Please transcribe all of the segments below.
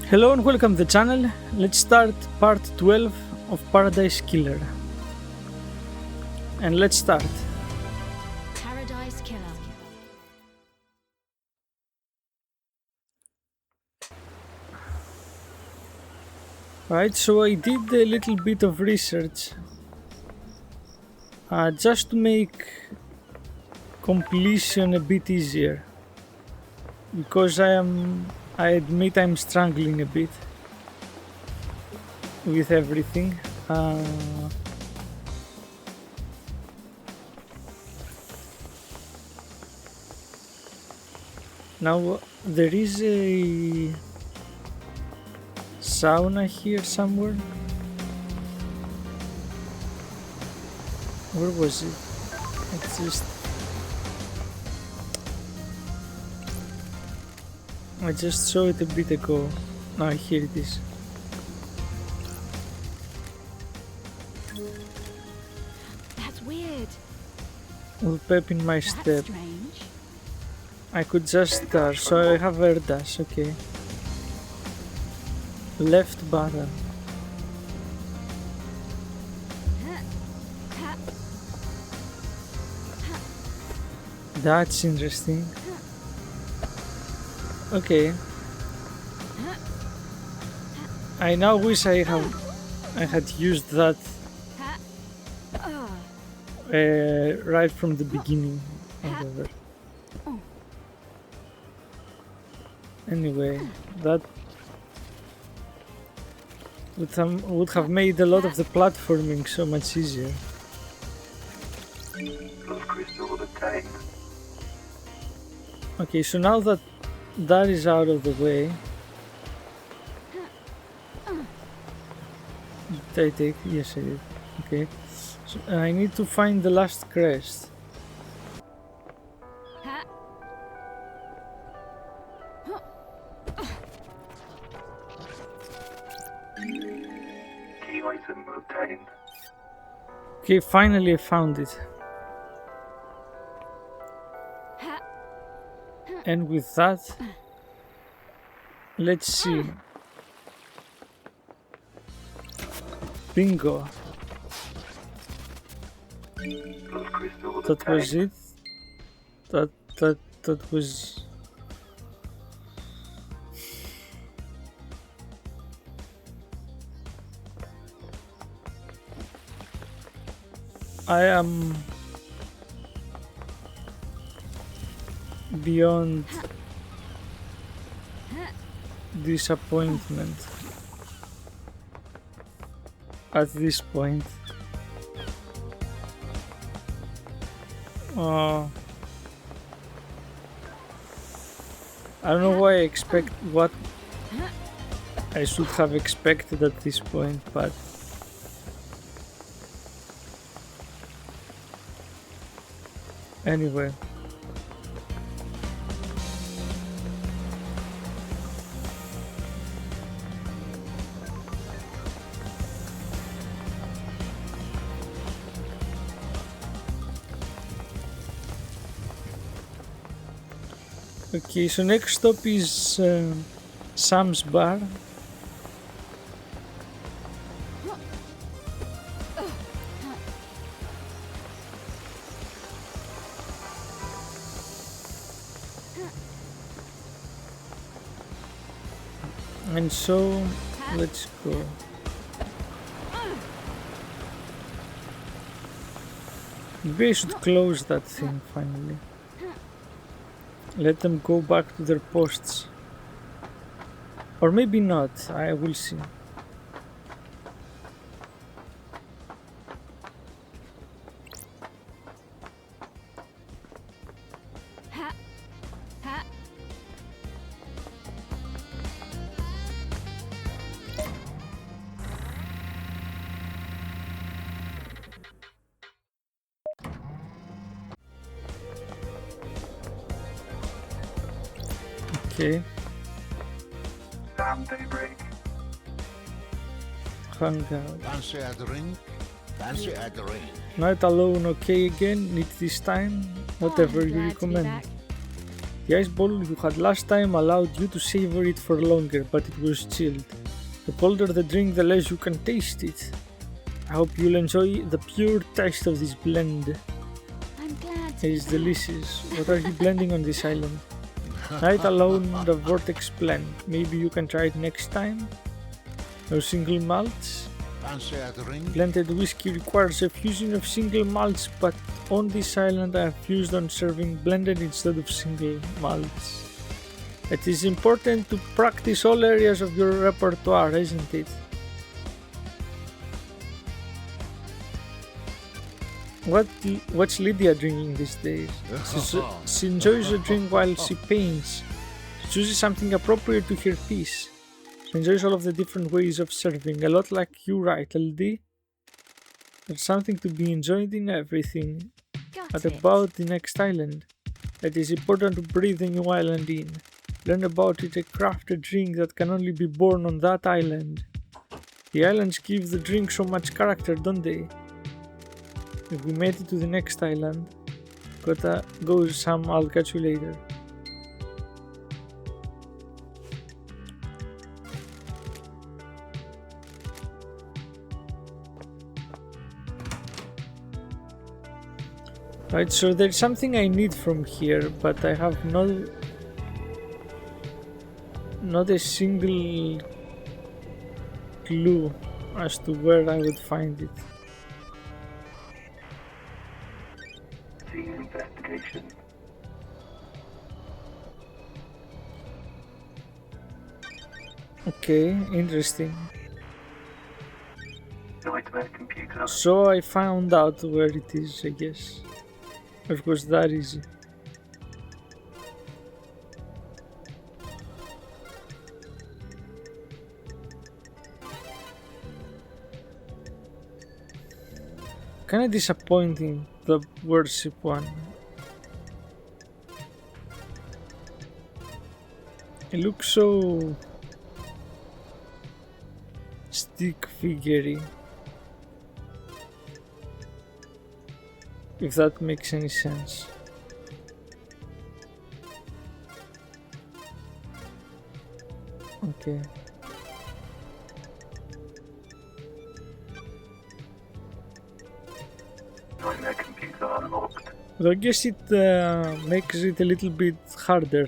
Hello and welcome to the channel. Let's start part 12 of Paradise Killer. And let's start. Paradise Killer. Right, so I did a little bit of research just to make completion a bit easier, because I admit I'm struggling a bit with everything. Now there is a sauna here somewhere. Where was it? It's just I just saw it a bit ago. Now here it is. That's weird. With pep in my step. That's strange. I could just start, so I have air dash, okay. Left button. That's interesting. Okay. I now wish I had used that right from the beginning, however. Anyway, that would have made a lot of the platforming so much easier. Okay, so now that that is out of the way, did I take? Yes, I did. Okay, so I need to find the last crest. Okay, finally I found it. And with that, let's see. Bingo. That was it. That was. I am beyond disappointment at this point. I don't know why I expect what I should have expected at this point, but anyway. Okay, so next stop is Sam's bar. And so, let's go. Maybe I should close that thing finally. Let them go back to their posts. Or maybe not, I will see. Okay. Daybreak. Hang out. Fancy a drink? Fancy a drink? Night alone, okay again? Need this time? Whatever you Glad to be recommend. back. The ice ball you had last time allowed you to savor it for longer, but it was chilled. The colder the drink, the less you can taste it. I hope you'll enjoy the pure taste of this blend. I'm glad It to is be back. delicious. What are you blending on this island? Night alone, the vortex blend. Maybe you can try it next time? No single malts? Fancy a drink? Blended whiskey requires a fusion of single malts, but on this island I have fused on serving blended instead of single malts. It is important to practice all areas of your repertoire, isn't it? What's Lydia drinking these days? She enjoys a drink while she paints. She chooses something appropriate to her piece. She enjoys all of the different ways of serving, a lot like you, right, LD? There's something to be enjoyed in everything. Got But it. about the next island, it is important to breathe the new island in. Learn about it and craft a drink that can only be born on that island. The islands give the drink so much character, don't they? If we made it to the next island, gotta go Sam, I'll catch you later. Right, so there's something I need from here, but I have not a single clue as to where I would find it. Investigation. Okay, interesting. Nightmare computer. So I found out where it is, I guess. It was that easy. Kinda disappointing, the worship one. It looks so stick figurey, if that makes any sense. Okay. Nightmare computer unlocked. But I guess it makes it a little bit harder.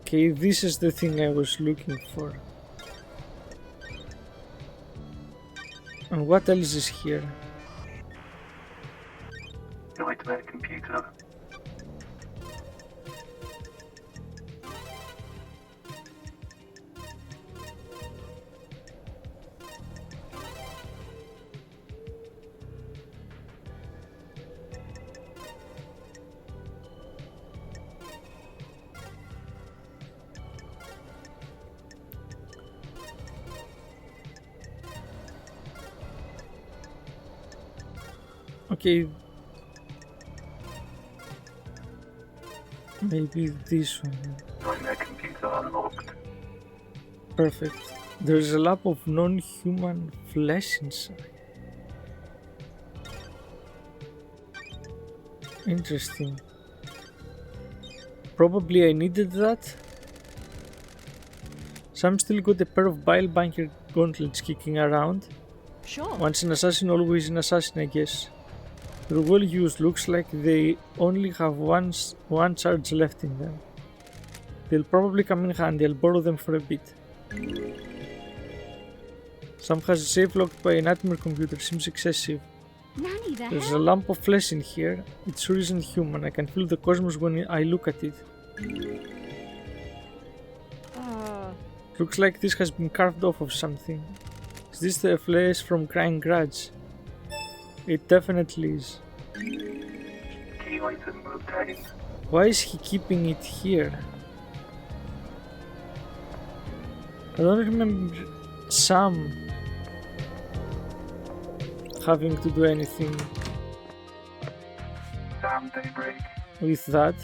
Okay, this is the thing I was looking for. And what else is here? Nightmare computer. Okay. Maybe this one. Nightmare computer unlocked. Perfect. There's a lap of non-human flesh inside. Interesting. Probably I needed that. Sam still got a pair of bile banker gauntlets kicking around. Sure. Once an assassin, always an assassin, I guess. They're well used, looks like they only have one charge left in them. They'll probably come in handy, I'll borrow them for a bit. Sam has a safe locked by a nightmare computer, seems excessive. Nanny, the There's a hell? lump of flesh in here, it sure isn't human, I can feel the cosmos when I look at it. Looks like this has been carved off of something. Is this the flesh from Crying Grudge? It definitely is. Key item obtained. Why is he keeping it here? I don't remember Sam having to do anything Sam Daybreak. with that.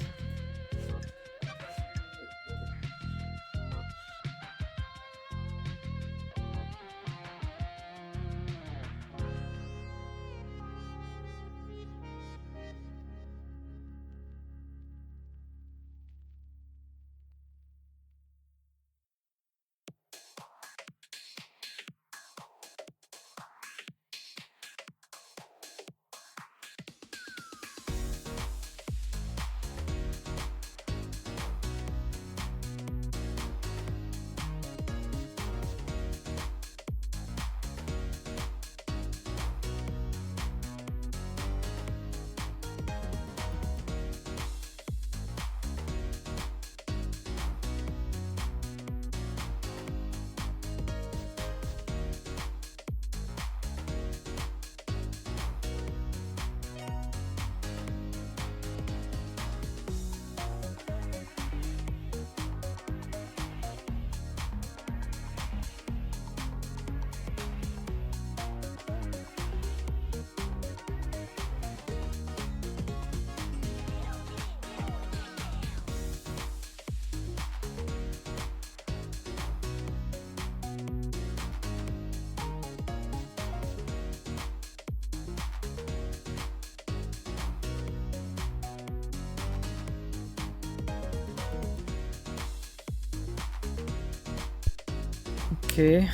Okay.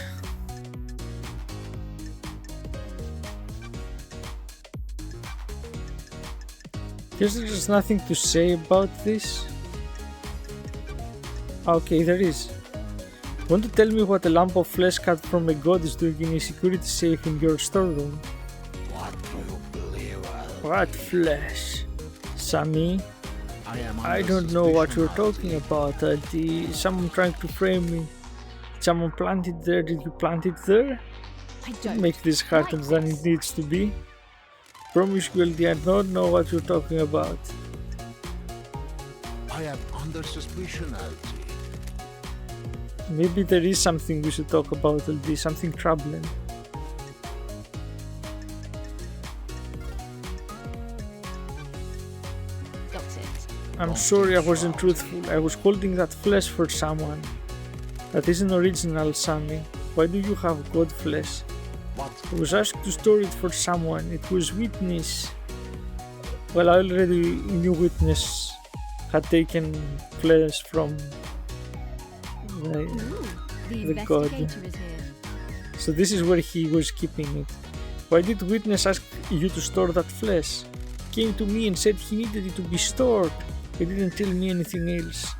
Guess there's nothing to say about this. Okay, there is. Want to tell me what a lump of flesh cut from a god is doing in a security safe in your storeroom? What do you believe? What flesh? Sammy, I don't know what you're talking about, LT. Someone trying to frame me. Someone planted there. Did you plant it there? I don't Make this harder like than this. it needs to be. Promise you, LT, I don't know what you're talking about. I am under suspicion, LT. Maybe there is something we should talk about, LT. Something troubling. Got it. I'm sorry I wasn't truthful. I was holding that flesh for someone. That isn't original, Sammy. Why do you have god flesh? What? I was asked to store it for someone. It was witness. Well, I already knew witness had taken flesh from the, Ooh, The the god. investigator is here. so this is where he was keeping it. Why did witness ask you to store that flesh? He came to me and said he needed it to be stored. He didn't tell me anything else.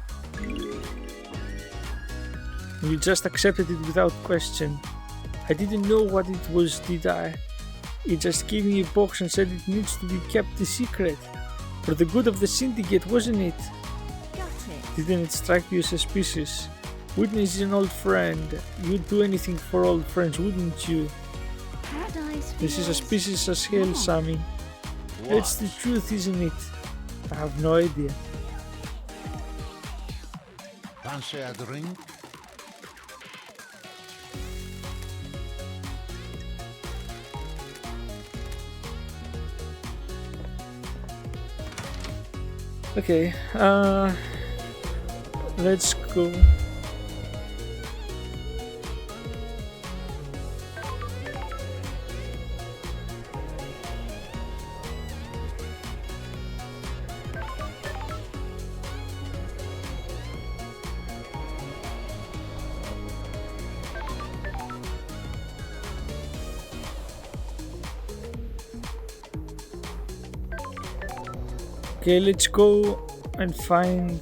You just accepted it without question. I didn't know what it was, did I? He just gave me a box and said it needs to be kept a secret. For the good of the syndicate, wasn't it? Got it. Didn't it strike you suspicious? Witness is an old friend. You'd do anything for old friends, wouldn't you? Paradise This is feels suspicious as hell, wrong. Sammy. What? It's the truth, isn't it? I have no idea. Fancy a drink? Okay, let's go. Okay, let's go and find.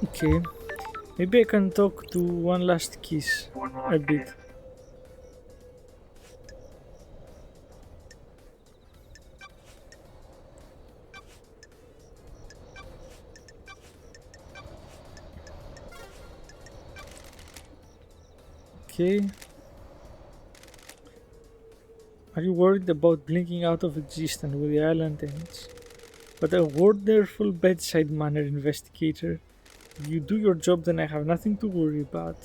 Okay, maybe I can talk to one last kiss One a last bit. kiss. Okay. Are you worried about blinking out of existence when the island ends? But a wonderful bedside manner, investigator. If you do your job, then I have nothing to worry about.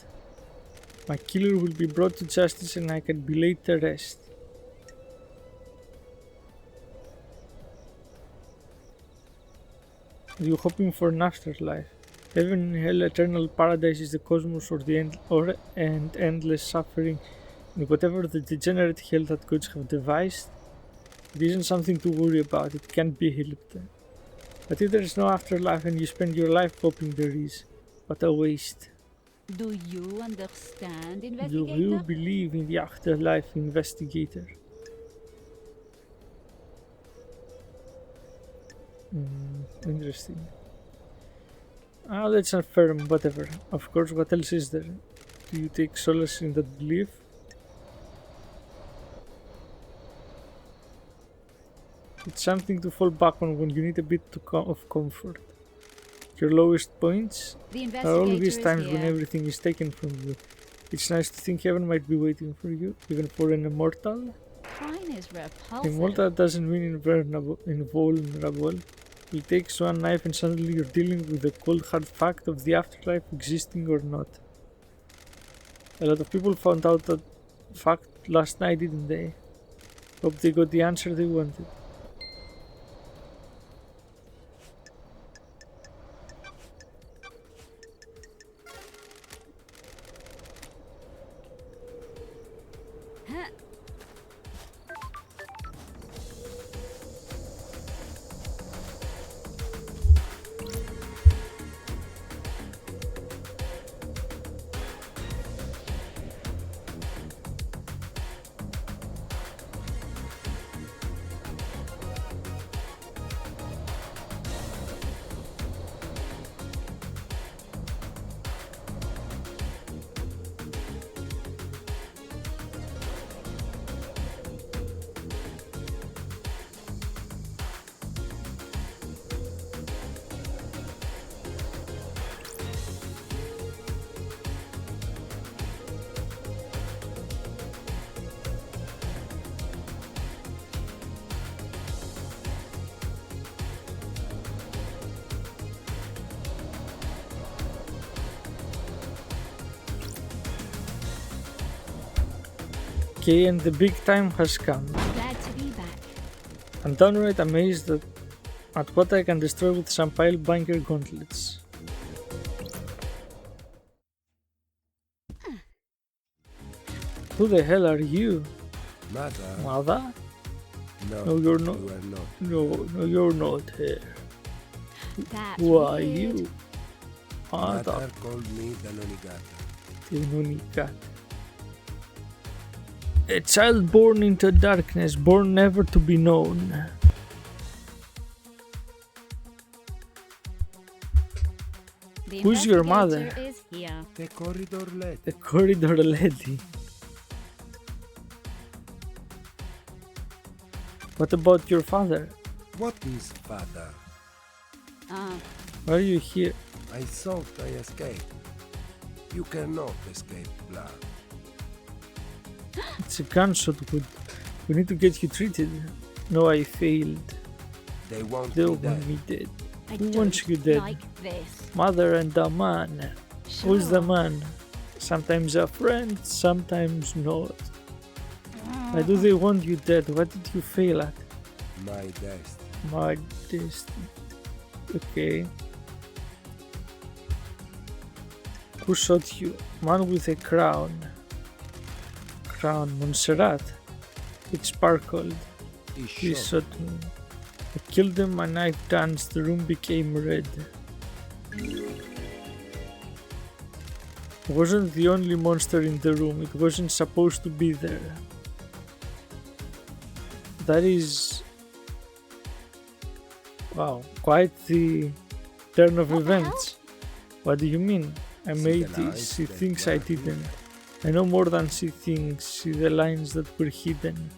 My killer will be brought to justice and I can be laid to rest. Are you hoping for an afterlife? Heaven, hell, eternal paradise is the cosmos or the and endless suffering in whatever the degenerate hell that gods have devised. It isn't something to worry about, it can't be helped. But if there is no afterlife and you spend your life hoping there is, what a waste. Do you understand, Do investigator? you believe in the afterlife, investigator? Interesting. Let's affirm, whatever. Of course, what else is there? you take solace in that belief? It's something to fall back on when you need a bit of comfort. Your lowest points The are always investigator is times when here. everything is taken from you. It's nice to think heaven might be waiting for you, even for an immortal. Crime is repulsive. Immortal doesn't mean invulnerable. It takes one knife and suddenly you're dealing with the cold hard fact of the afterlife existing or not. A lot of people found out that fact last night, didn't they? Hope they got the answer they wanted. Huh. Okay, and the big time has come. Glad to be back. I'm downright amazed at what I can destroy with some pile banker gauntlets. Who the hell are you? Mother? Mother? No, No, you're not. you are not. No, you're not here. That's Who are weird. you? Mother. Mother called me the Nonigata. Tinonicat. A child born into darkness, born never to be known. The Who's your investigator mother? is here. The corridor led. The corridor lady. What about your father? What is father? Ah, Why are you here? I thought I escaped. You cannot escape blood. It's a gunshot wound. We need to get you treated. No, I failed. They want They me want dead. me dead. I Who don't wants you dead? like this. Mother and a man. Who's the Sure. man? Sometimes a friend, sometimes not. Why do they want you dead? What did you fail at? My destiny. My destiny. Okay. Who shot you? Man with a crown. Crown Montserrat. It sparkled. He He shot shot me. I killed him, my knife danced, the room became red. I wasn't the only monster in the room, it wasn't supposed to be there. That is... Wow, quite the turn of What the events. What do you mean? I See made the this, lines she that thinks I were hidden? didn't. I know more than she thinks, see the lines that were hidden.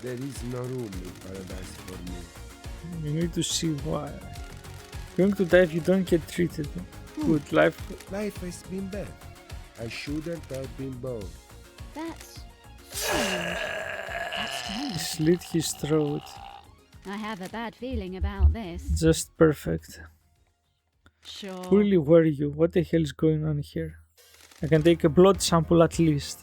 There is no room in paradise for me. You need to see why. You're going to die if you don't get treated. Good life. Life has been bad. I shouldn't have been born. That's strange. That's strange. Slit his throat. I have a bad feeling about this. Just perfect. Sure. Who really were you? What the hell is going on here? I can take a blood sample at least.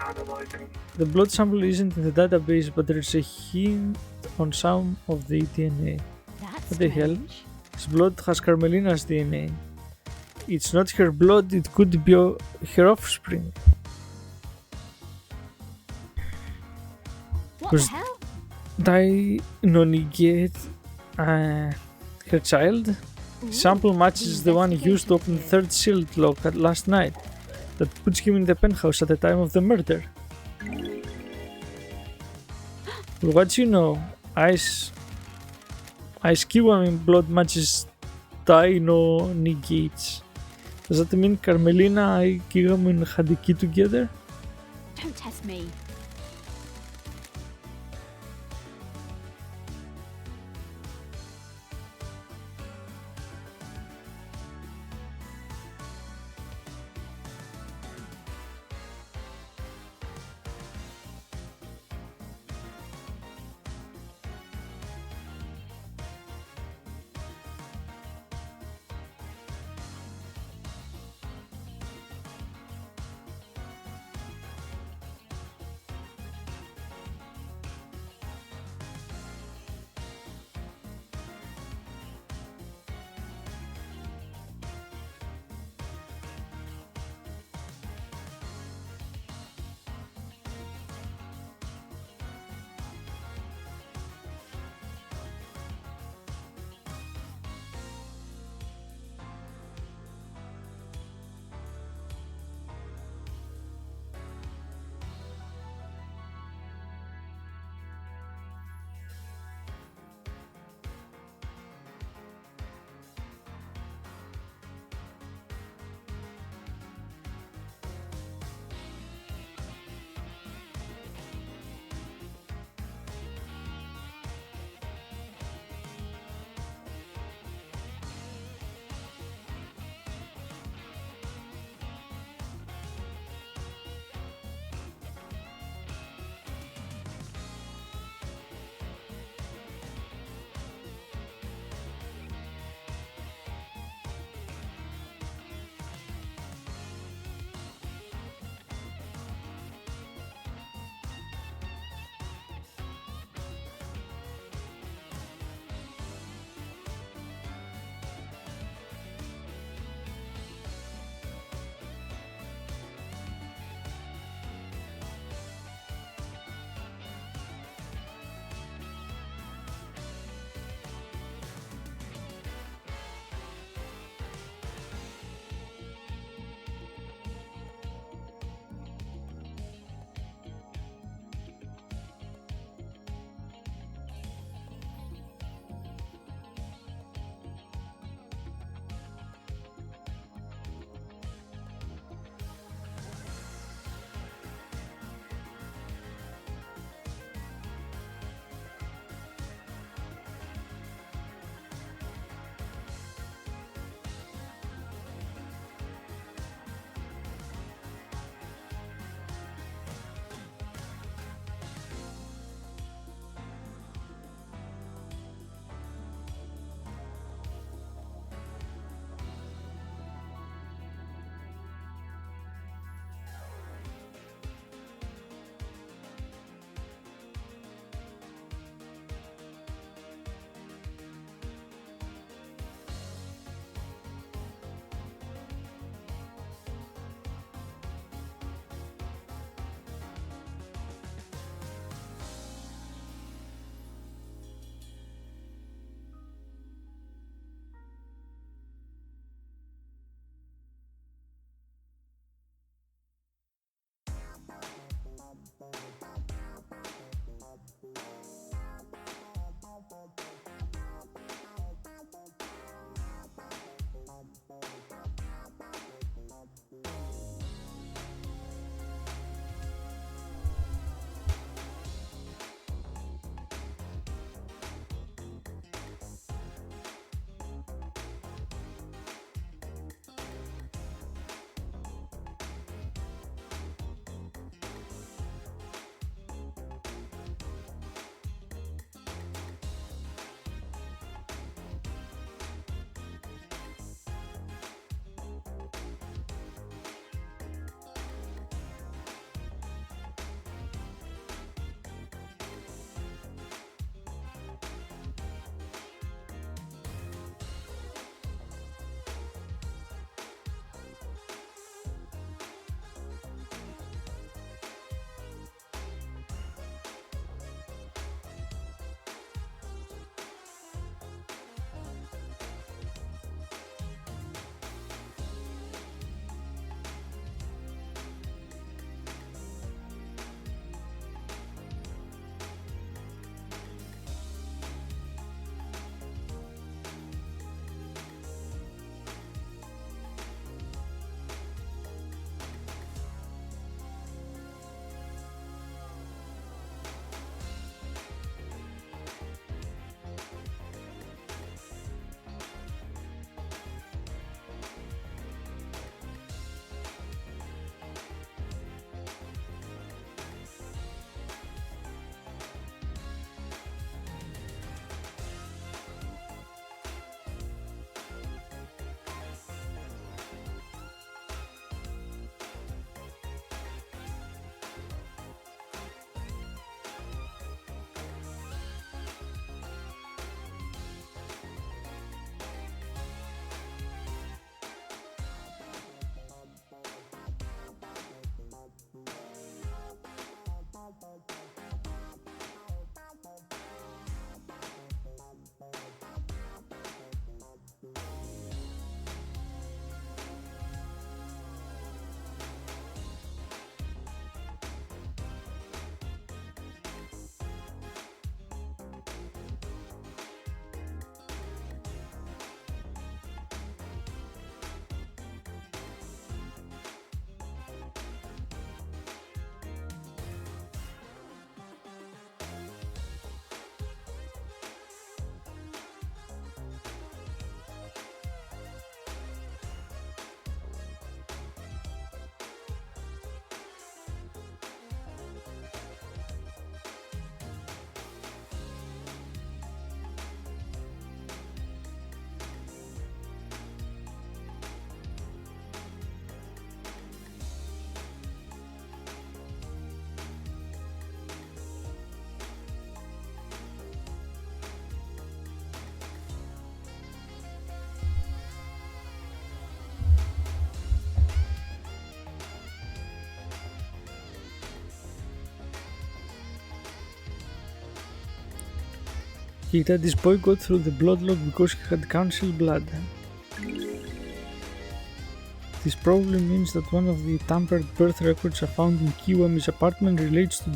Analyzing. The blood sample isn't in the database, but there's a hint on some of the DNA. That's What the hell? strange. His blood has Carmelina's DNA. It's not her blood, it could be her offspring. What Was- the hell? Die Nonigate, her child? Ooh, Sample matches the one used to open the third sealed lock at last night. That puts him in the penthouse at the time of the murder. Well, what you know, ice cube, blood matches Dino negates. Does that mean Carmelina and Kigamun had the key together? Don't test me. Okay, that this boy got through the blood log because he had council blood. This probably means that one of the tampered birth records I found in Kiwami's apartment relates to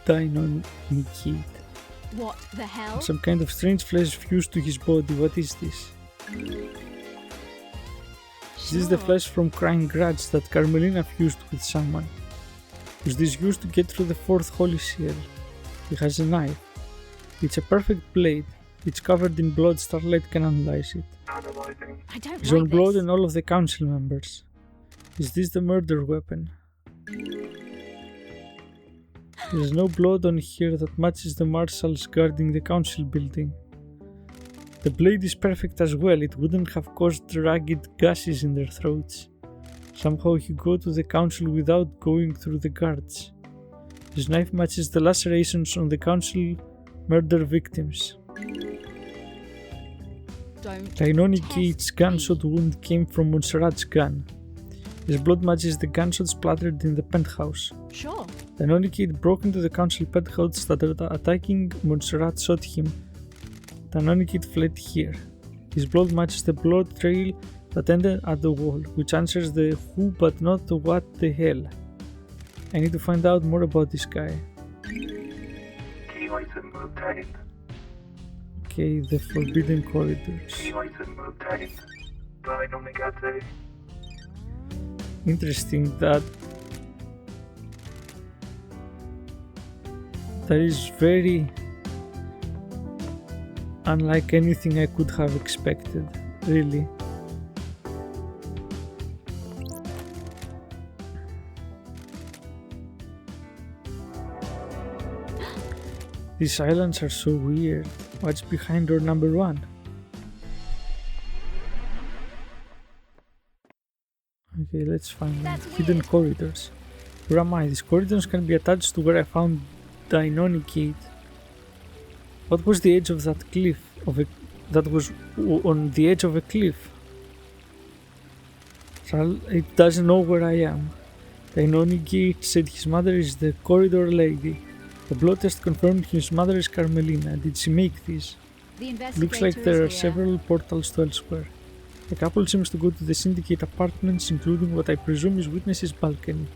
Deinonychid. What the hell? Some kind of strange flesh fused to his body. What is this? This is the flesh from crying grudge that Carmelina fused with someone. Was this used to get through the fourth holy seal? He has a knife. It's a perfect blade. It's covered in blood. Starlight can analyze it. Analyzing. I don't His own like blood this. and all of the council members. Is this the murder weapon? There's no blood on here that matches the marshals guarding the council building. The blade is perfect as well. It wouldn't have caused ragged gashes in their throats. Somehow he got to the council without going through the guards. His knife matches the lacerations on the council murder victims. Don't Deinonychid's test gunshot me. wound came from Montserrat's gun. His blood matches the gunshot splattered in the penthouse. Sure. Deinonychid broke into the council penthouse, started attacking. Montserrat shot him. Deinonychid fled here. His blood matches the blood trail that ended at the wall, which answers the who but not the what the hell. I need to find out more about this guy. Key item obtained. Okay, the forbidden corridors. Key item obtained. Deinonychid. Interesting that is very unlike anything I could have expected, really. These islands are so weird. What's behind door number 1? Okay, let's find them. That's Hidden weird. corridors. Where am I? These corridors can be attached to where I found Deinonychid. What was the edge of that cliff? That was on the edge of a cliff. It doesn't know where I am. Deinonychid said his mother is the corridor lady. The blood test confirmed his mother is Carmelina. Did she make this? The investigator Looks like there are is here. several portals to elsewhere. The couple seems to go to the syndicate apartments, including what I presume is Witness's balcony.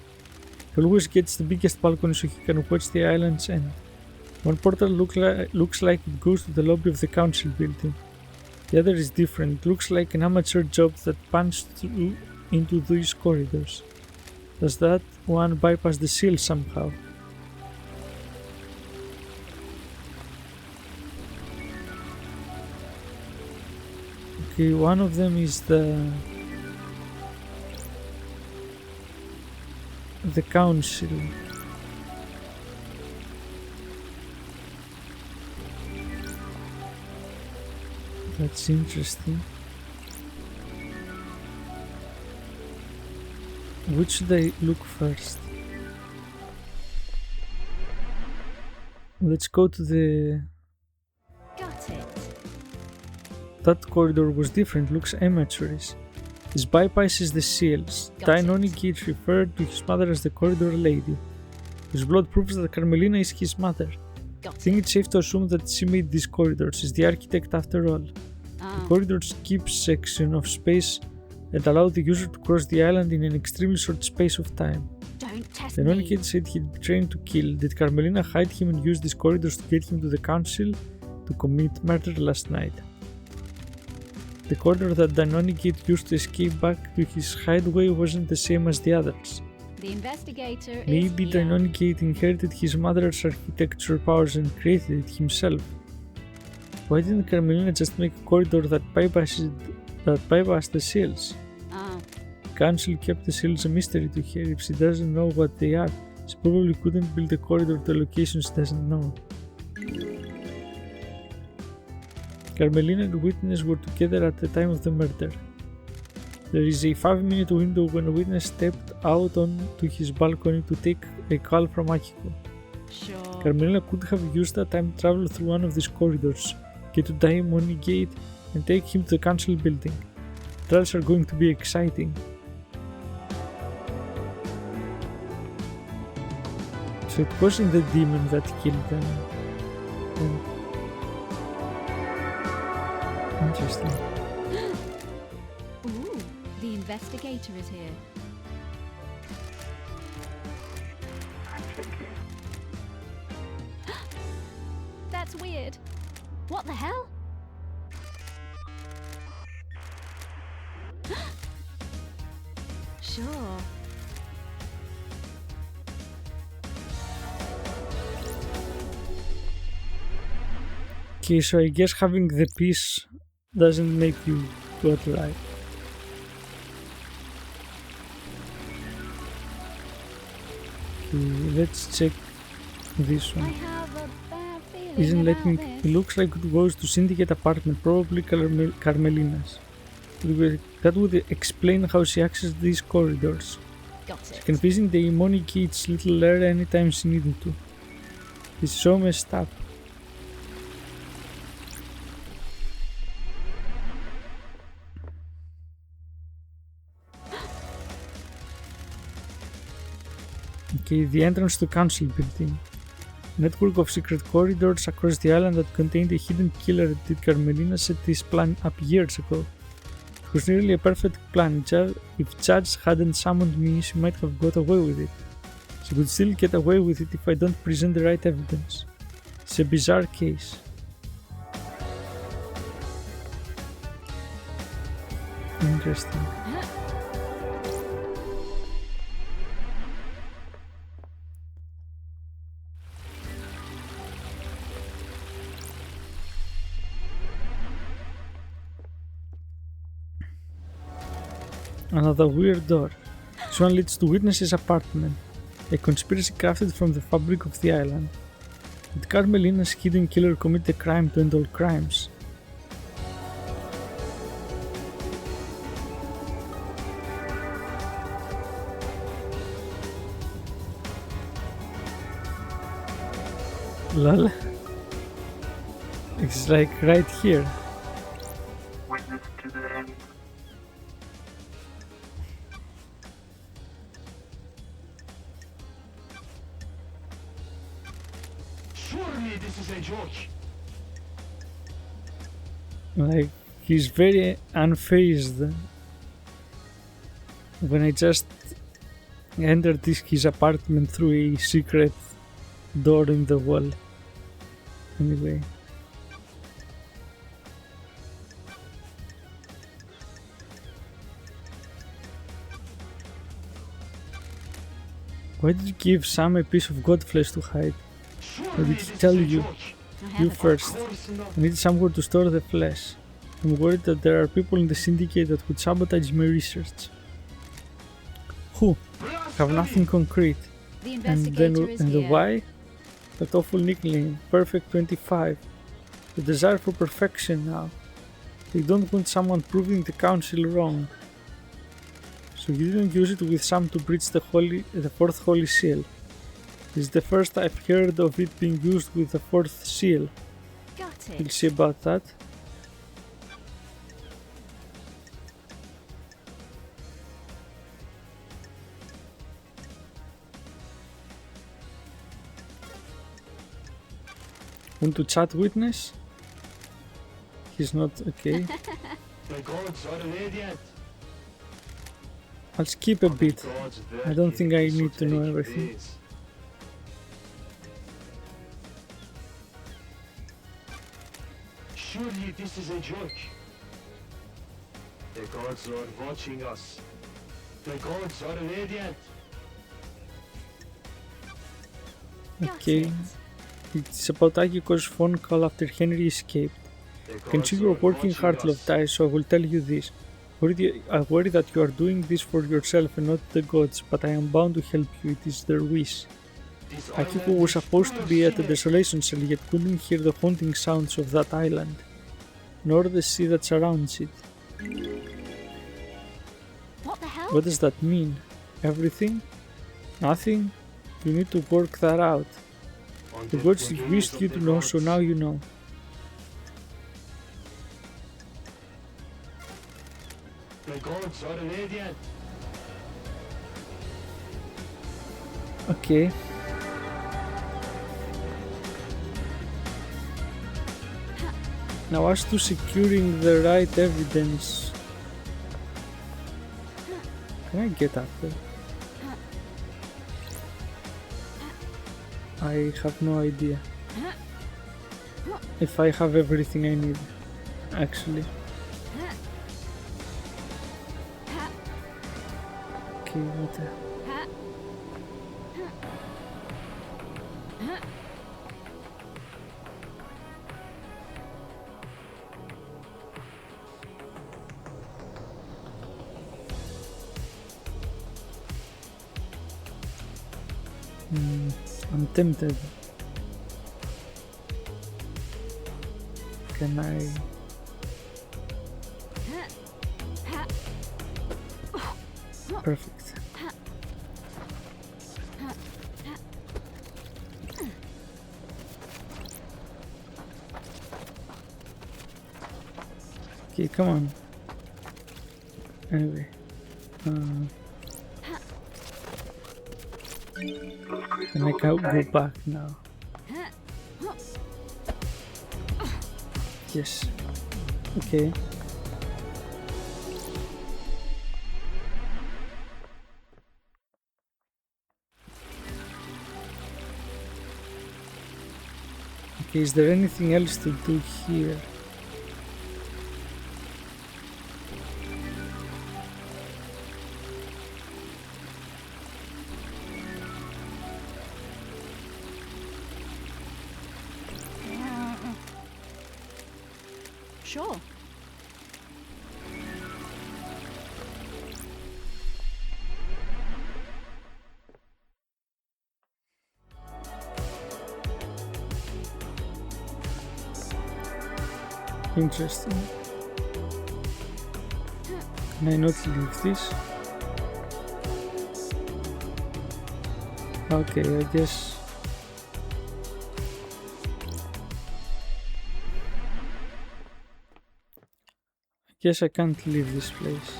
He always gets the biggest balcony so he can watch the island's end. One portal looks like it goes to the lobby of the council building. The other is different. It looks like an amateur job that punched through into these corridors. Does that one bypass the seal somehow? Okay, one of them is the council. That's interesting. Which should I look first? Let's go to the... Got it. That corridor was different, looks amateurish. This bypasses the seals. Got it. Deinonychid referred to his mother as the corridor lady. His blood proves that Carmelina is his mother. I Got think it. it's safe to assume that she made these corridors. She's the architect after all. The corridors keep section of space and allow the user to cross the island in an extremely short space of time. Don't test The me. Deinonychid said he'd be trained to kill. Did Carmelina hide him and use these corridors to get him to the council to commit murder last night? The corridor that Deinonychid used to escape back to his hideaway wasn't the same as the others. The investigator Maybe is here. Deinonychid inherited his mother's architecture powers and created it himself. Why didn't Carmelina just make a corridor that bypassed the seals? The council kept the seals a mystery to her. If she doesn't know what they are, she probably couldn't build a corridor to a location she doesn't know. Carmelina and Witness were together at the time of the murder. There is a 5-minute window when Witness stepped out onto his balcony to take a call from Akiko. Sure. Carmelina could have used that time to travel through one of these corridors, get to Deinonychid and take him to the council building. Trials are going to be exciting. So it wasn't the demon that killed them. Interesting. Ooh, the investigator is here. I'm checking. That's weird. What the hell? Sure. Okay, so I guess having the piece doesn't make you godlike. Okay, let's check this I one. have a bad feeling Isn't about letting. this. It looks like it goes to Syndicate apartment, probably Carmelina's. That would explain how she accessed these corridors. Got She it. can visit the Imoni kid's little lair anytime she needed to. It's so messed up. Okay, the entrance to Council Building. Network of secret corridors across the island that contained a hidden killer did Carmelina set this plan up years ago. It was nearly a perfect plan. If Judge hadn't summoned me, she might have got away with it. She could still get away with it if I don't present the right evidence. It's a bizarre case. Interesting. Another weird door. This one leads to Witness's apartment, a conspiracy crafted from the fabric of the island. Did Carmelina's hidden killer commit a crime to end all crimes? Lol. It's like right here. Witness to the end. Surely this is a joke. Like, he's very unfazed. When I just entered his apartment through a secret door in the wall. Anyway. Why did you give Sam a piece of god flesh to hide? What did he tell you? I have You a first. I need somewhere to store the flesh. I'm worried that there are people in the syndicate that would sabotage my research. Who? I have nothing concrete. The And investigator is the here. why? That awful nickname, Perfect 25. The desire for perfection now. They don't want someone proving the council wrong. So you didn't use it with Sam to breach the fourth holy seal. This is the first I've heard of it being used with the fourth seal. Got We'll it. see about that. Want to chat witness? He's not okay. The gods are radiant. I'll skip a bit. I don't think I need to know everything. Surely this is a joke. The gods are watching us. The gods are radiant. Got Okay. it. It's about Akiko's phone call after Henry escaped. The I can see gods you're are working hard, watching Love us. Ty, so I will tell you this. I worry that you are doing this for yourself and not the gods, but I am bound to help you. It is their wish. This Akiko island was is supposed full to of be at the sinners. desolation cell, yet couldn't hear the haunting sounds of that island, nor the sea that surrounds it. What the hell? What does that mean? Everything? Nothing? You need to work that out. On The the gods domain wished of you the to know, so gods. now you know. The gods are radiant. Okay. Now as to securing the right evidence. Can I get up there? I have no idea if I have everything I need, actually. Okay, what the... I'm tempted. Can I... Perfect. Okay, come on. Anyway. And I can go back now. Yes. Okay. Okay, is there anything else to do here? Sure. Interesting. Can I not leave this? Okay, I guess... I can't leave this place.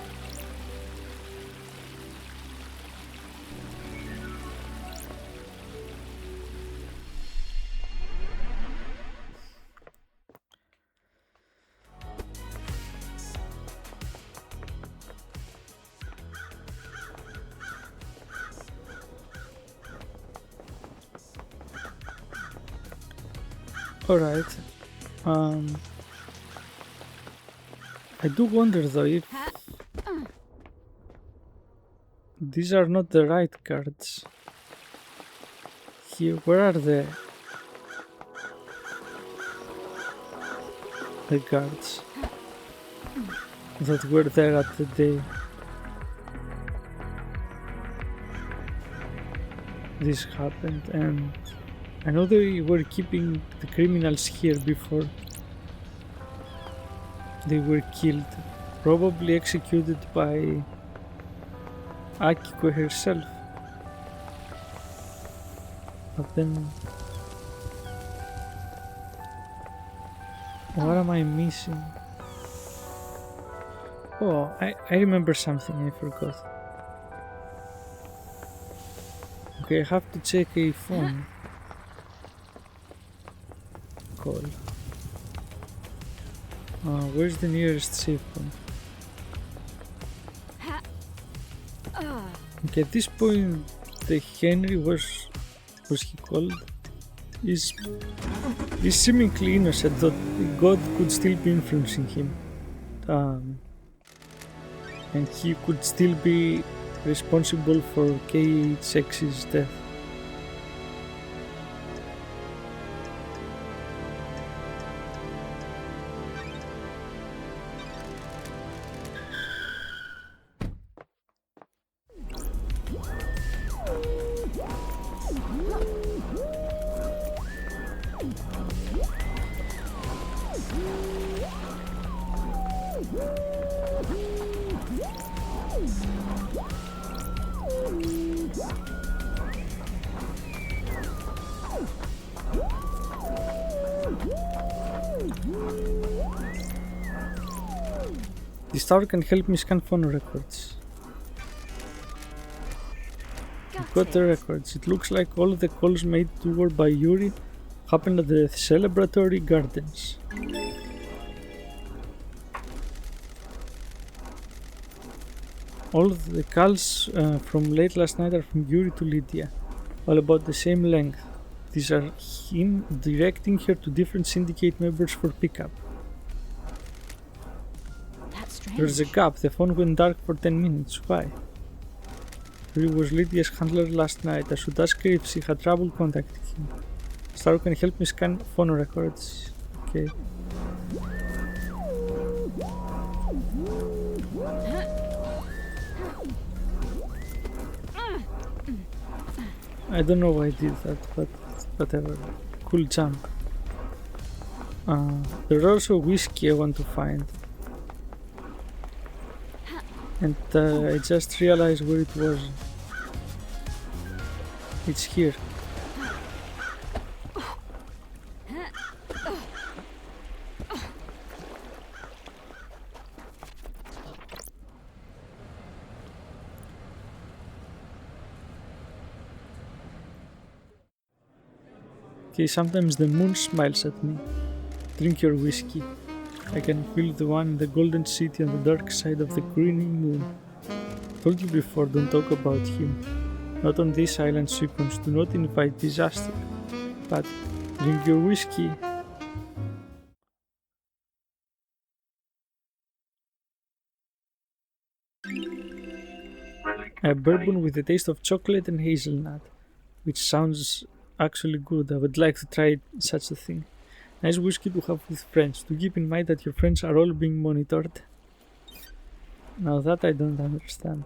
Alright. I do wonder though if these are not the right cards. Here, where are the guards that were there at the day this happened? And I know they were keeping the criminals here before they were killed, probably executed by Akiko herself. But then, what am I missing? Oh, I remember something I forgot. Okay, I have to check a phone call. Where's the nearest safe point? Okay, at this point, the Henry was he called, is seemingly innocent, that God could still be influencing him, and he could still be responsible for KHX's death. This tower can help me scan phone records. I've got the records. It looks like all the calls made to her by Yuri happened at the celebratory gardens. All of the calls from late last night are from Yuri to Lydia, all about the same length. These are him directing her to different syndicate members for pickup. That's strange. There's a gap. The phone went dark for 10 minutes. Why? Yuri was Lydia's handler last night. I should ask her if she had trouble contacting him. Star can help me scan phone records. Okay. I don't know why I did that, but whatever. Cool jump. There's also whiskey I want to find. And I just realized where it was. It's here. Okay, sometimes the moon smiles at me. Drink your whiskey. I can feel the one in the golden city on the dark side of the grinning moon. Told you before, don't talk about him. Not on this island sequence, do not invite disaster. But drink your whiskey. A bourbon with a taste of chocolate and hazelnut, which sounds actually good. I would like to try such a thing. Nice whiskey to have with friends. To keep in mind that your friends are all being monitored. Now that I don't understand.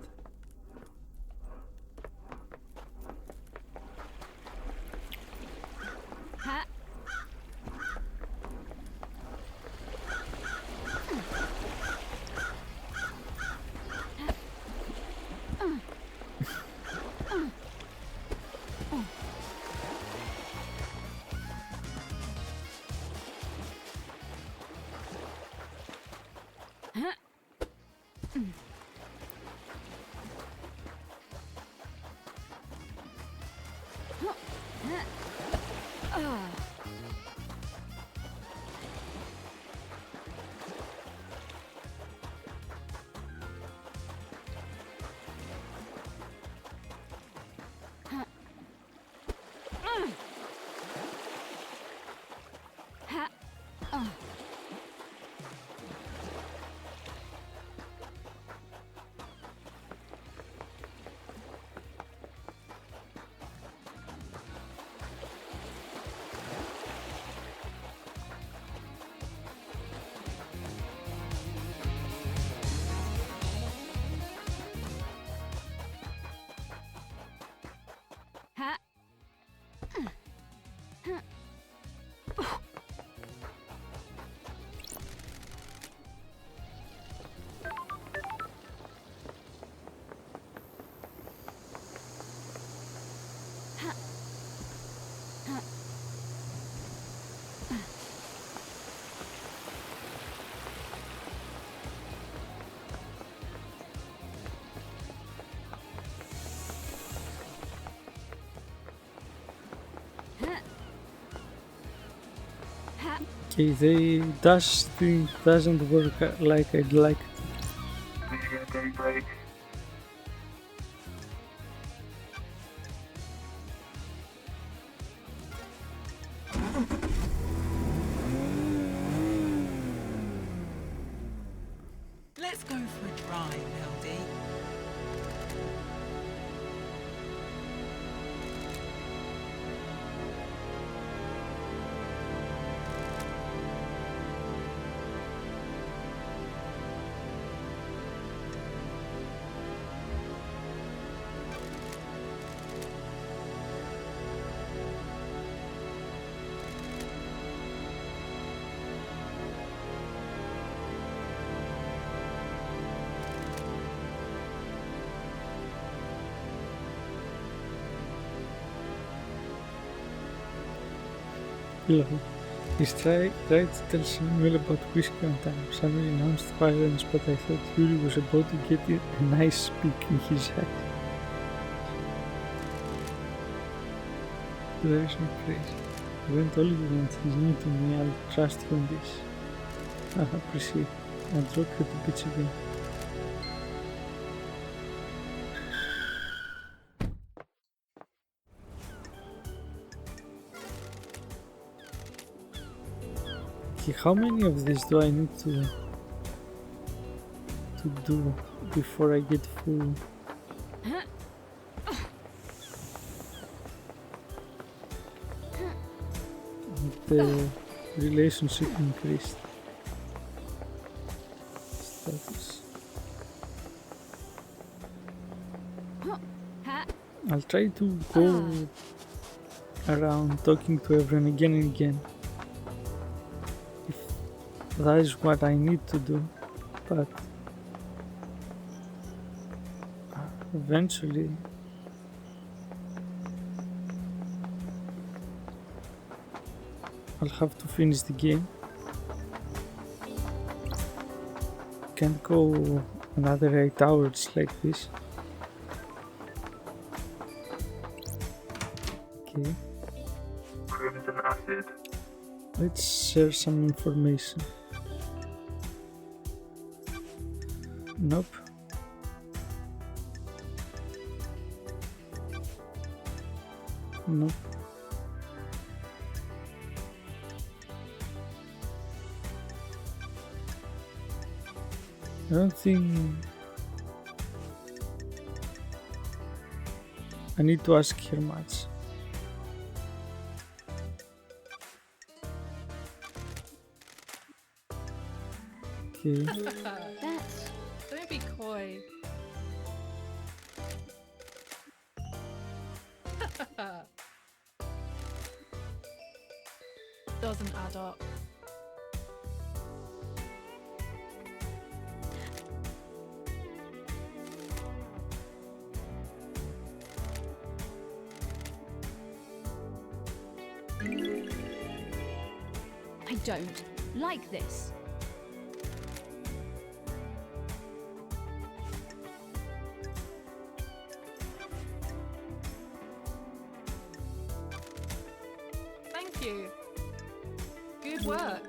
Okay, the dash thing doesn't work like I'd like it. Mission daybreak. Let's go for a drive, LD. Hello. He's tried to tell Samuel about whiskey on time. Samuel announced violence, but I thought Yuri was about to get a nice peek in his eye. Drives me crazy. He went all you want. He's new to me. I'll trust you on this. I appreciate it. I'll drop you the pitch again. Okay, how many of these do I need to do before I get full? The relationship increased. Status. Ha. I'll try to go around talking to everyone again and again. If that is what I need to do, but eventually I'll have to finish the game. Can't go another 8 hours like this. Okay, Crimson acid. let's share some information. Nope. Nope. I don't think I need to ask her much. Okay, That's Don't be coy. Doesn't add up. I don't like this. Thank you. Good work.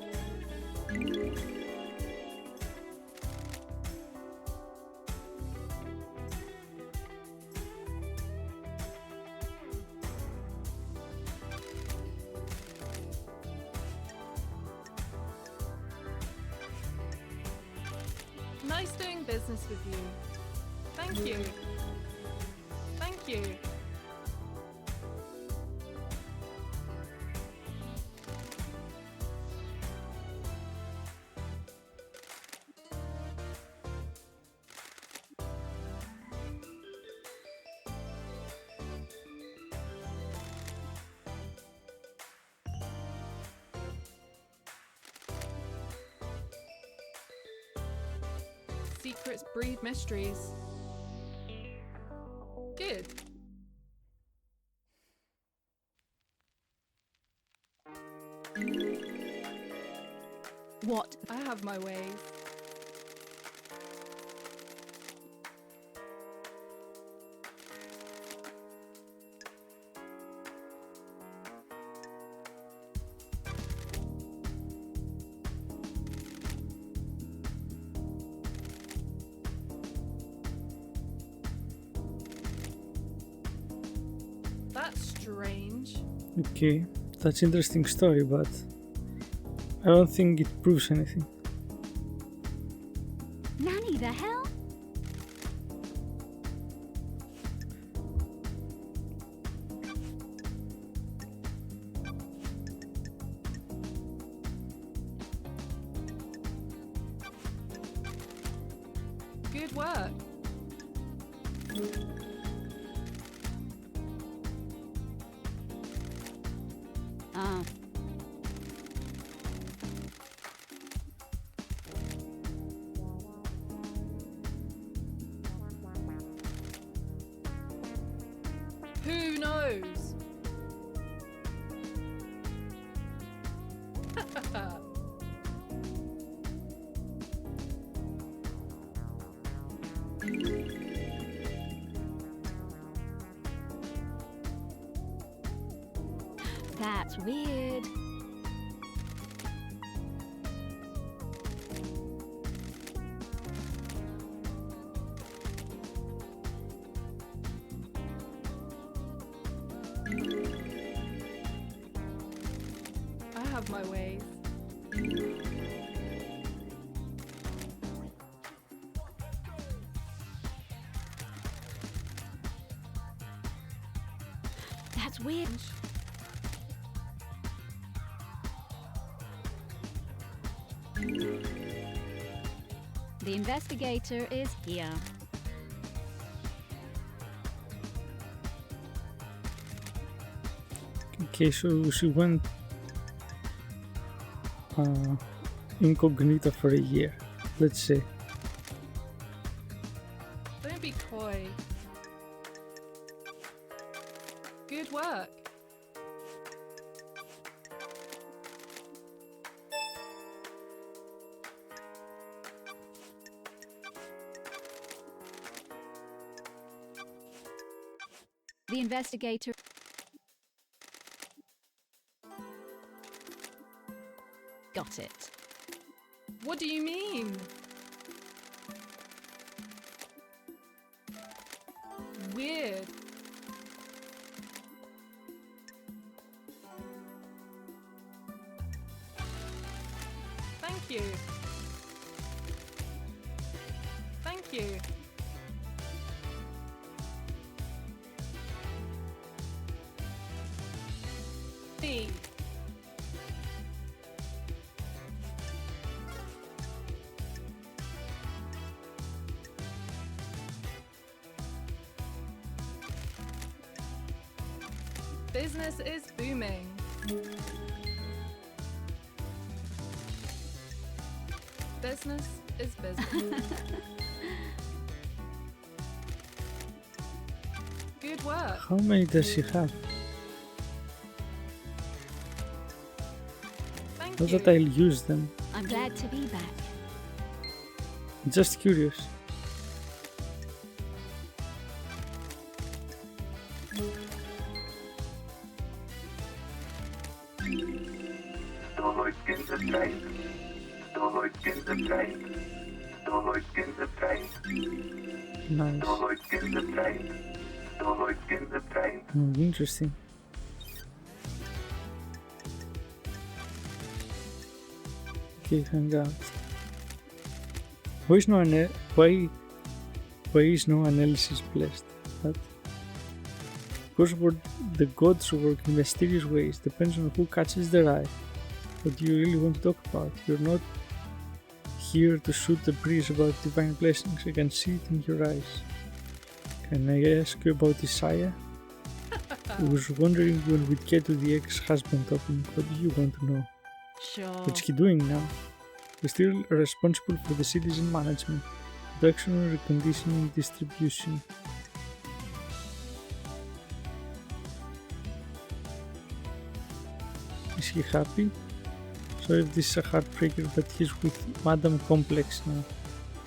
Nice doing business with you. Thank you. Thank you. Secrets breed mysteries. Good. What? I have my ways. That's strange. okay, that's interesting story, but I don't think it proves anything. Nanny, the hell? Good work. Ah. Who knows? That's weird. I have my ways. That's weird. The investigator is here. Okay, so she went incognito for a year, let's say. Don't be coy. Good work. The investigator. Got it. What do you mean? Weird. Thank you. Thank you. Me. Business is booming. Business is business. Good work. How many does she have? Thank Not you. that I'll use them. I'm glad to be back. Just curious. Dollar in the bank. Dollar in the bank. Dollar in the bank. Nice. Dollar in the bank. Dollar in the bank. Interesting. Okay, hang out. Why is no one else blessed? But because the gods work in mysterious ways, depends on who catches their eye. What do you really want to talk about? You're not here to shoot the breeze about divine blessings. I can see it in your eyes. Can I ask you about Isaiah? I was wondering when we'd get to the ex-husband topic. What do you want to know? Sure. What's he doing now? He's still responsible for the citizen management, production, reconditioning, distribution. Is he happy? Sorry if this is a heartbreaker, but he's with Madame Complex now.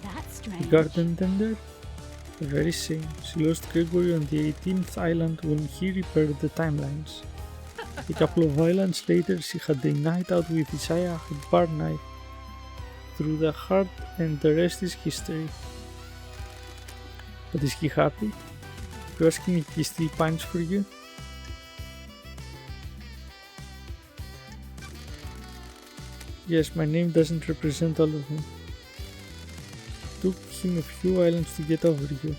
That's The strange. garden tender? Very same. She lost Gregory on the 18th island when he repaired the timelines. A couple of islands later, she had a night out with Isaiah at bar night. Through the heart, and the rest is history. But is he happy? You're asking if he still pines for you? Yes, my name doesn't represent all of them. Took him a few islands to get over you.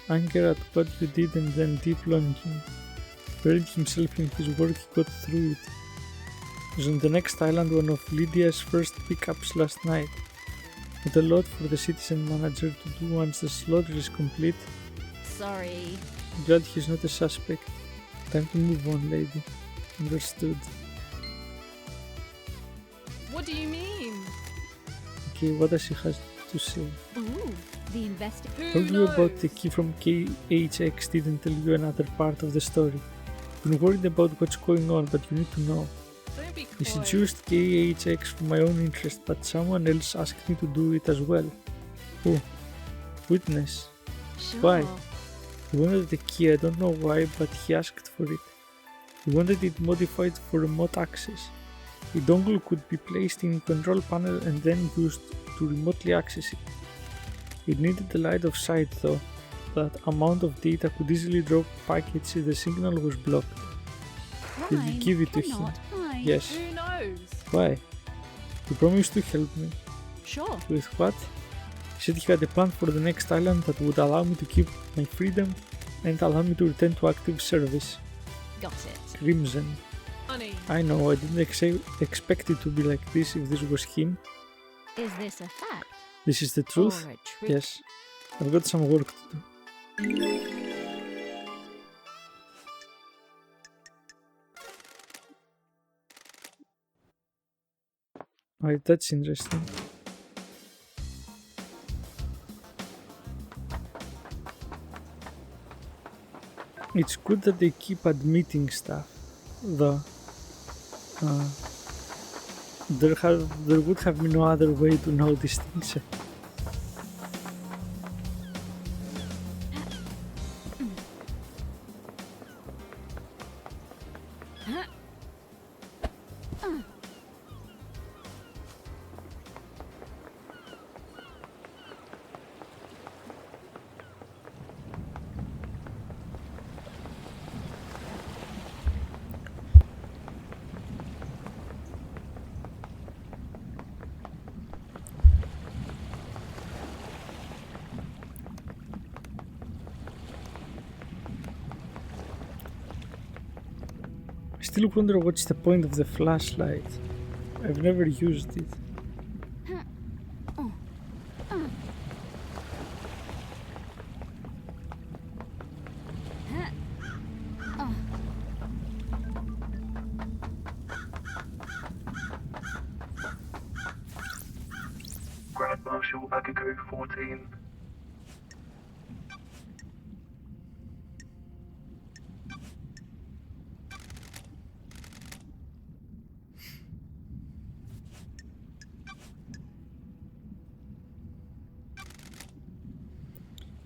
Anger at what you did and then deep longing. Buried himself in his work, he got through it. Was on the next island, one of Lydia's first pickups last night. Not a lot for the citizen manager to do once the slaughter is complete. Sorry. Glad he's not a suspect. Time to move on, lady. Understood. What do you mean? Okay, what does she have to say? Ooh, the Who Told you about the knows? key from KHX, didn't tell you another part of the story. Been worried about what's going on, but you need to know. Don't be I coy. seduced KHX for my own interest, but someone else asked me to do it as well. Who? Witness. Sure. Why? He wanted the key, I don't know why, but he asked for it. He wanted it modified for remote access. A dongle could be placed in a control panel and then used to remotely access it. It needed a light of sight though. That amount of data could easily drop packets if the signal was blocked. Did you Crime give it to him? cannot hide. Yes. Who knows? Why? You promised to help me. Sure. With what? He said he had a plan for the next island that would allow me to keep my freedom and allow me to return to active service. Got it. Crimson. Honey. I know, I didn't expect it to be like this if this was him. Is this a fact? This is the truth? Or a trick? Yes. I've got some work to do. Alright, that's interesting. It's good that they keep admitting stuff, though. There would have been no other way to know these things. I still wonder what's the point of the flashlight. I've never used it. Grand Marshal Akago 14.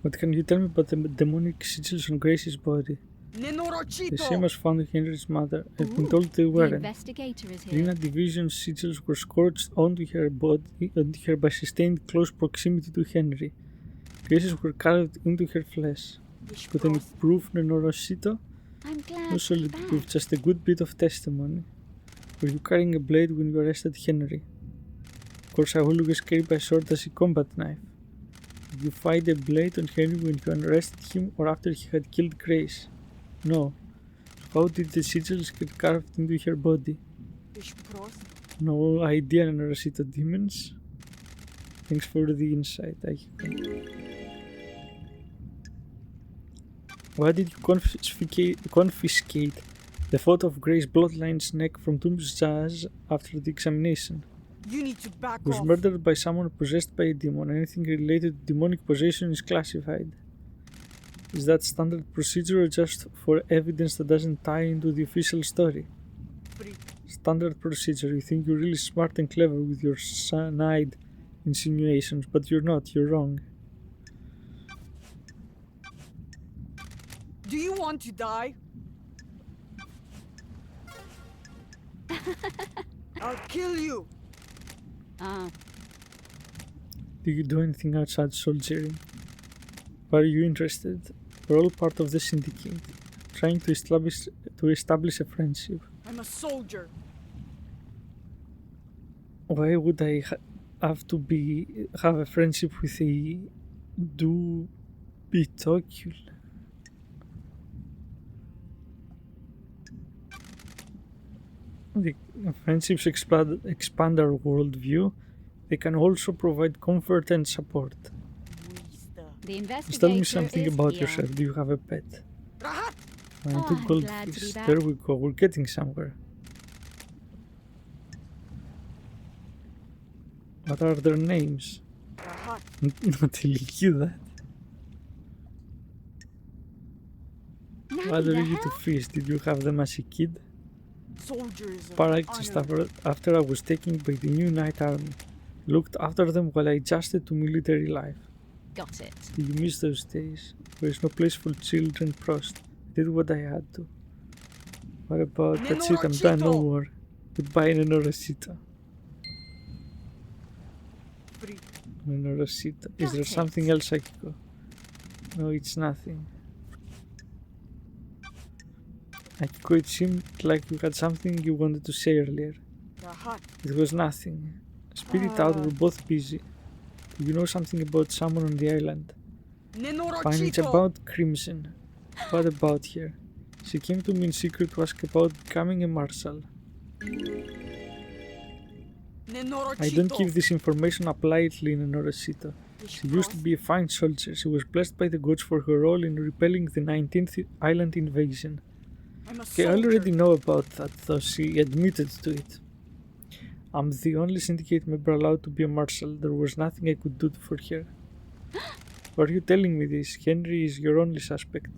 What can you tell me about the demonic sigils on Grace's body? The same as found in Henry's mother. I've been told they The weren't. investigator is here. Lina Division's sigils were scorched onto her body by sustained close proximity to Henry. Grace's were carved into her flesh. Got any proof, Nenorosito? I'm glad No you're solid back. proof, just a good bit of testimony. Were you carrying a blade when you arrested Henry? Of course, I always carry my sword as a combat knife. Did you find a blade on Henry when you arrested him or after he had killed Grace? No. How did the sigils get carved into her body? No idea, Nenorosito demons. Thanks for the insight, Akiko. Why did you confiscate the photo of Grace's bloodline's neck from Tomb's Jazz after the examination? You need to back He was off. murdered by someone possessed by a demon. Anything related to demonic possession is classified. Is that standard procedure or just for evidence that doesn't tie into the official story? Standard procedure. You think you're really smart and clever with your cyanide insinuations, but you're not. You're wrong. Do you want to die? I'll kill you. Ah, Do you do anything outside soldiering? Why are you interested? We're all part of the syndicate, trying to establish a friendship. I'm a soldier. Why would I have to have a friendship with a Bitocule? The friendships expand our worldview. They can also provide comfort and support. the investigator Tell me something is about here. yourself. Do you have a pet? Rahat! And Oh, two I'm glad to be goldfish. back. There we go. We're getting somewhere. What are their names? Rahat! Not you that. Now What the are you to hell? fish? Did you have them as a kid? Soldiers of Parak just honor. after I was taken by the new Night Army. Looked after them while I adjusted to military life. Got it. Do you miss those days? There is no place for children, Prost. I did what I had to. What about that's it, I'm done, no Nenorosito! more. Goodbye, Nenorosito. Free. Nenorosito. Is there Got it. something else, Akiko? No, it's nothing. Akiko, it seemed like you had something you wanted to say earlier. Rahat! It was nothing. Spit it out, we're both busy. Do you know something about someone on the island? Fine, it's about Crimson. What about her? She came to me in secret to ask about becoming a marshal. I don't give this information up lightly in Nenorosito. She used to be a fine soldier. She was blessed by the gods for her role in repelling the 19th island invasion. Okay, I already know about that, though she admitted to it. I'm the only syndicate member allowed to be a marshal. There was nothing I could do for her. Why are you telling me this? Henry is your only suspect.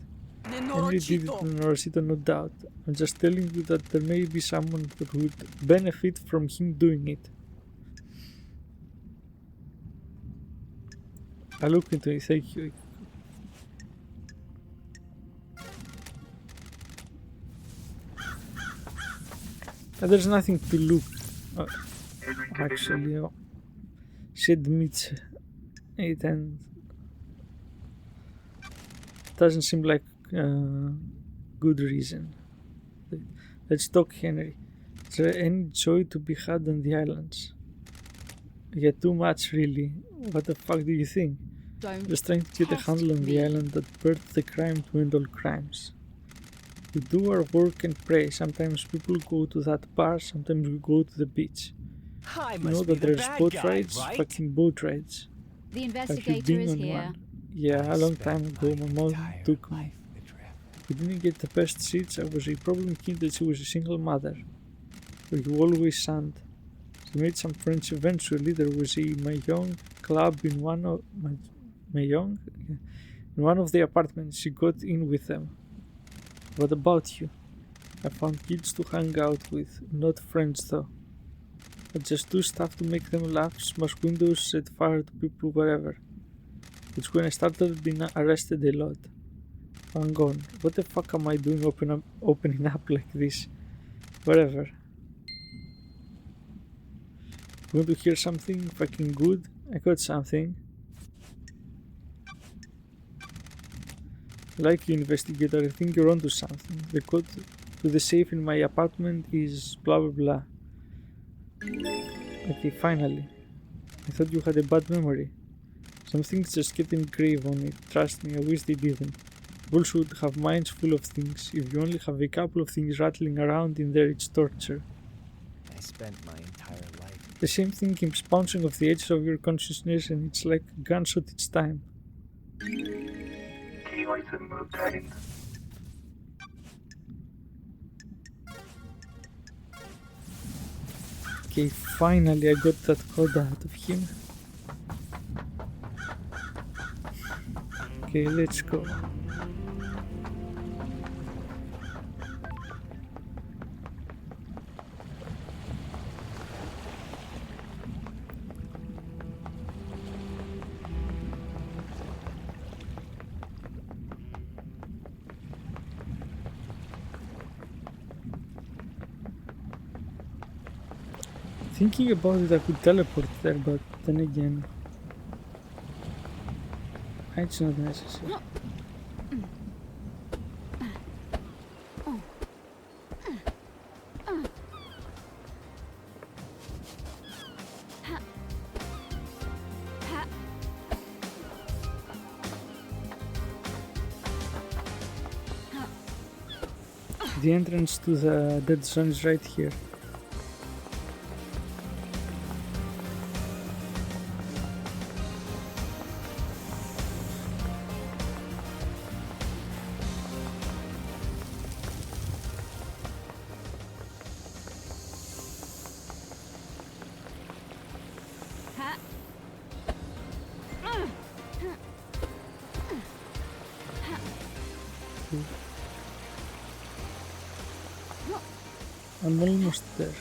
Henry did it in Nenorosito, no doubt. I'm just telling you that there may be someone that would benefit from him doing it. I look into it, thank you. There's nothing to look. Actually, she admits it and doesn't seem like good reason. Let's talk, Henry. Is there any joy to be had on the islands? Yeah, too much, really. What the fuck do you think? Just trying to get a handle on the island that birthed the crime to end all crimes. We do our work and pray. Sometimes people go to that bar, sometimes we go to the beach. You know that there's boat rides, fucking boat rides. The Have you investigator been is on here. one? Yeah, a long time ago, my mom took me. We didn't get the best seats. I was a problem kid that she was a single mother. But you always sand. She made some friends eventually. There was a Mahjong club in one of the apartments. She got in with them. What about you? I found kids to hang out with, not friends though. I just do stuff to make them laugh, smash windows, set fire to people, wherever. It's when I started being arrested a lot. I'm gone. What the fuck am I doing opening up like this? Whatever. Want to hear something fucking good? I got something. Like you, investigator, I think you're onto something. The code to the safe in my apartment is blah blah blah. Okay, finally. I thought you had a bad memory. Some things just get engraved on it. Trust me, I wish they didn't. People should have minds full of things. If you only have a couple of things rattling around in there, it's torture. I spent my entire life. The same thing keeps bouncing off the edges of your consciousness and it's like a gunshot each time. Key item obtained. Okay, finally I got that code out of him. Okay, let's go. Thinking about it, I could teleport there, but then again, it's not necessary. The entrance to the dead zone is right here. I'm almost there.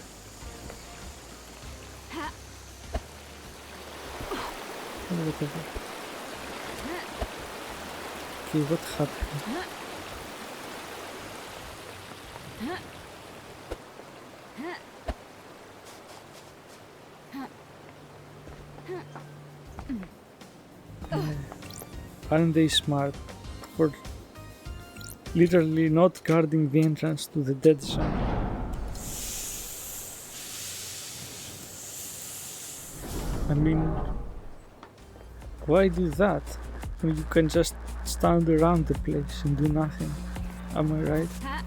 Whatever. Okay, what happened? Aren't they smart for literally not guarding the entrance to the dead zone? I mean, why do that when you can just stand around the place and do nothing? Am I right? Ha.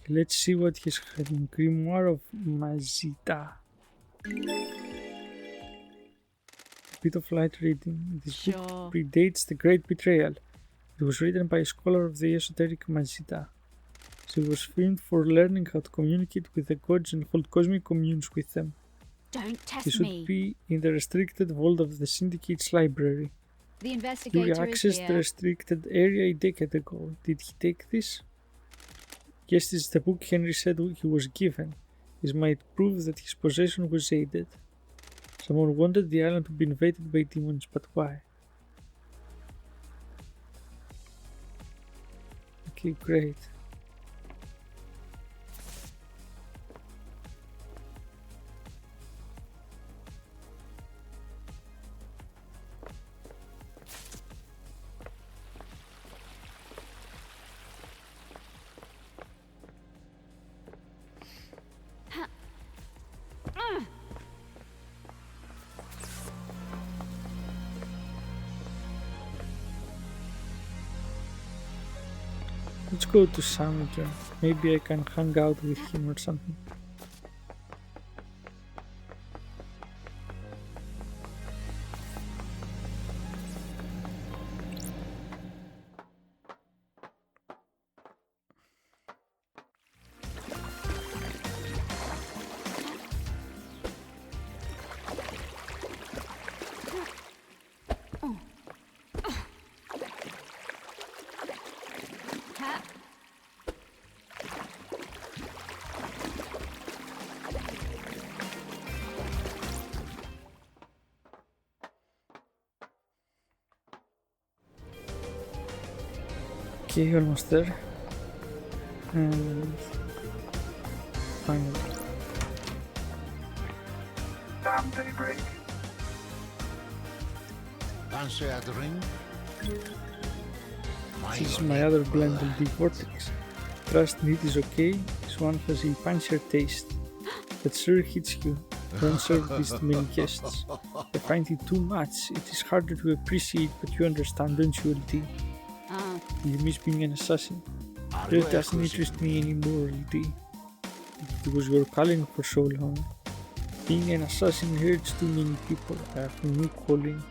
Let's see what he's hiding. Grimoire of Mazita. A bit of light reading. This book Sure. predates the Great Betrayal. It was written by a scholar of the esoteric Mazita. She was filmed for learning how to communicate with the gods and hold cosmic communes with them. Don't This test should me. be in the restricted vault of the Syndicate's library. The Yuri investigator is accessed the here. restricted area a decade ago. Did he take this? Yes, this is the book Henry said he was given. This might prove that his possession was aided. Someone wanted the island to be invaded by demons, but why? Okay, great. Let's go to Sam again. Maybe I can hang out with him or something. Ha. Okay, almost there. And finally. Damn daybreak. Fancy a drink? This is my other blend of the vortex. Trust meat is okay, this one has a pancier taste. That sure hits you. Don't serve this to many guests. I find it too much. It is harder to appreciate, but you understand, don't you, LD? Ah, You miss being an assassin. Are It you doesn't accusing interest me anymore, LD. It was your calling for so long. Being an assassin hurts too many people. I have a new calling,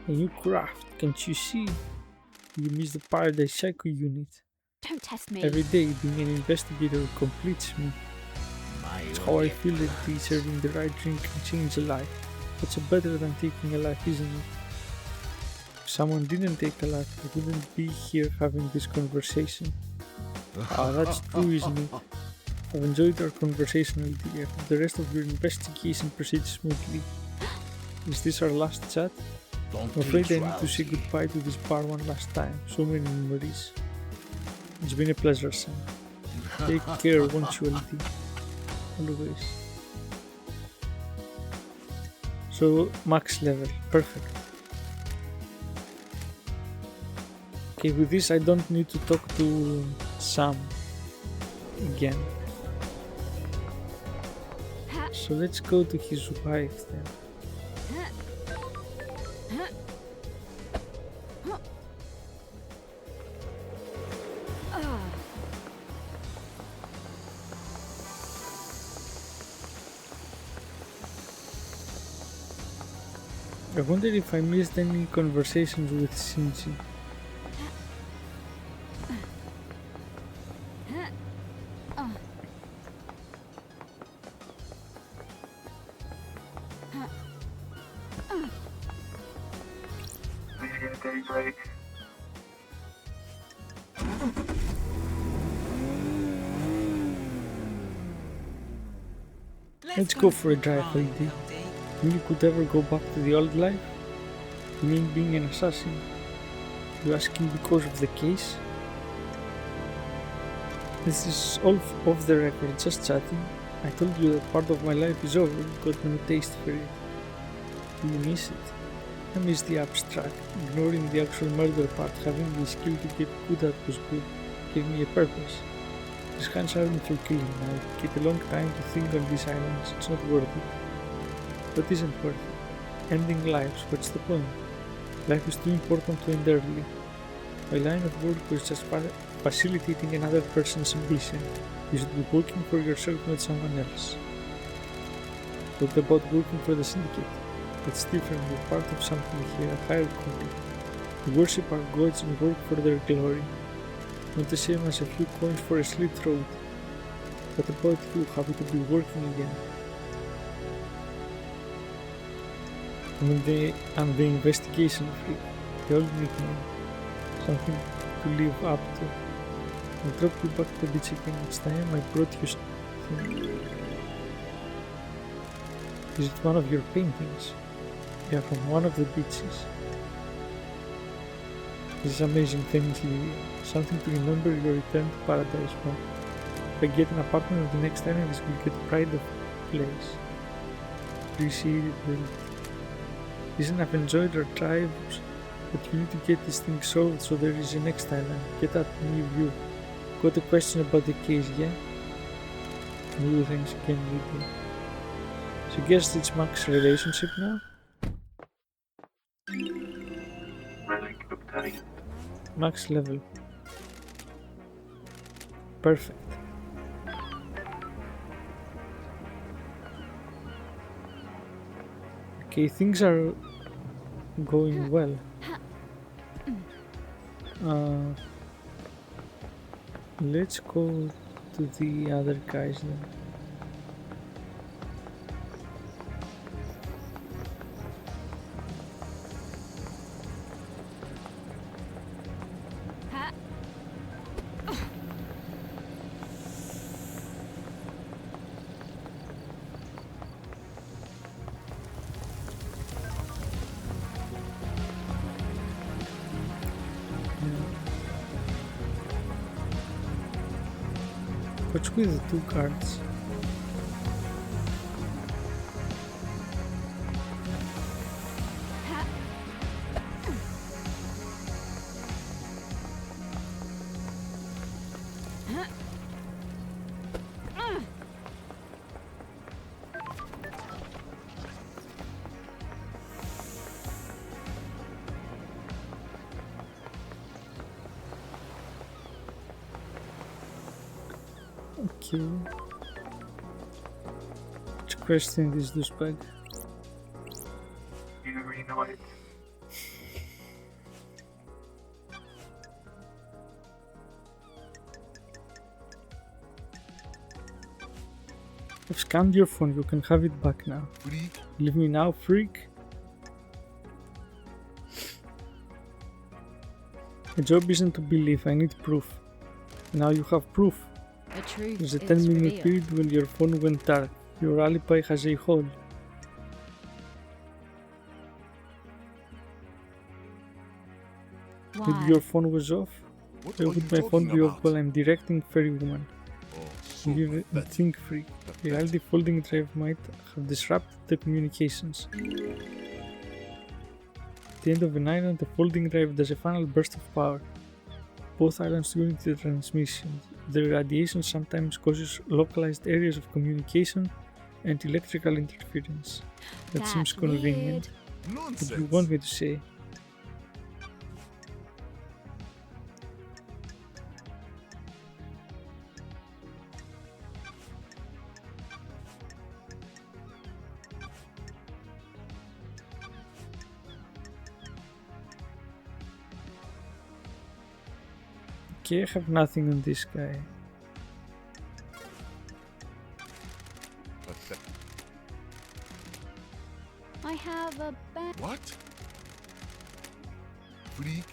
a new craft, can't you see? You miss the Paradise Psycho unit. don't test me. Every day being an investigator completes me. my It's how I feel that serving the right drink can change a life. What's better than taking a life, isn't it? If someone didn't take a life, I wouldn't be here having this conversation. Ah, that's true, isn't it? I've enjoyed our conversation, LD. I hope the rest of your investigation proceeds smoothly. Is this our last chat? Don't I'm afraid I be need to say drowsy. goodbye to this bar one last time. So many memories. It's been a pleasure, Sam. Take care, won't you, LD? Always. So, max level. Perfect. Okay, with this I don't need to talk to Sam again. Ha. So let's go to his wife then. I wonder if I missed any conversations with Shinji. Please get a daybreak. Let's go for a drive, lady. think you could ever go back to the old life? You mean being an assassin? You asking because of the case? This is all off the record, just chatting. I told you that part of my life is over, got no taste for it. Do you miss it? I miss the abstract, ignoring the actual murder part, having the skill to get good at was good, gave me a purpose. These hands aren't for killing now, it get a long time to think on these islands, it's not worth it. What isn't worth it? Ending lives, what's the point? Life is too important to end early. My line of work was just facilitating another person's ambition. You should be working for yourself, not someone else. What about working for the syndicate? It's different, we're part of something here, a higher calling. We worship our gods and work for their glory. Not the same as a few coins for a slit road. What about you, happy to be working again? I'm the investigation freak, the old nickname. Something to live up to. I'll drop you back to the beach again. It's time I brought you something. Is it one of your paintings? Yeah, from one of the beaches. This is amazing, thank you. Something to remember your return to paradise by. If I get an apartment on the next island, this will get pride of place. Appreciate it, build. Listen, I've enjoyed our tribes, but you need to get this thing solved so there is a next island. Get that new view. Got a question about the case, yeah? New thanks again, Lydia. So guess it's Max's relationship now? Relic obtained. Max level. Perfect. Okay, things are going well. Let's go to the other guys then. What's with the two cards? Okay. Which question is this bag? You know it. I've scanned your phone, you can have it back now. Freak. Leave me now, freak. The job isn't to believe, I need proof. Now you have proof. The truth There's a is 10-minute revealed. period when your phone went dark. Your alibi has a hole. Maybe Why? your phone was off? What Why are would you my phone talking be off about? while I'm directing Fairy Woman? Oh, so You pathetic. think freak. The LD folding drive might have disrupted the communications. At the end of an island, the folding drive does a final burst of power. Both islands during the transmission. The radiation sometimes causes localized areas of communication and electrical interference. That seems That's convenient. weird. What Nonsense. do you want me to say? Okay, I have nothing on this guy. Pathetic. I have a bag. What? Freak.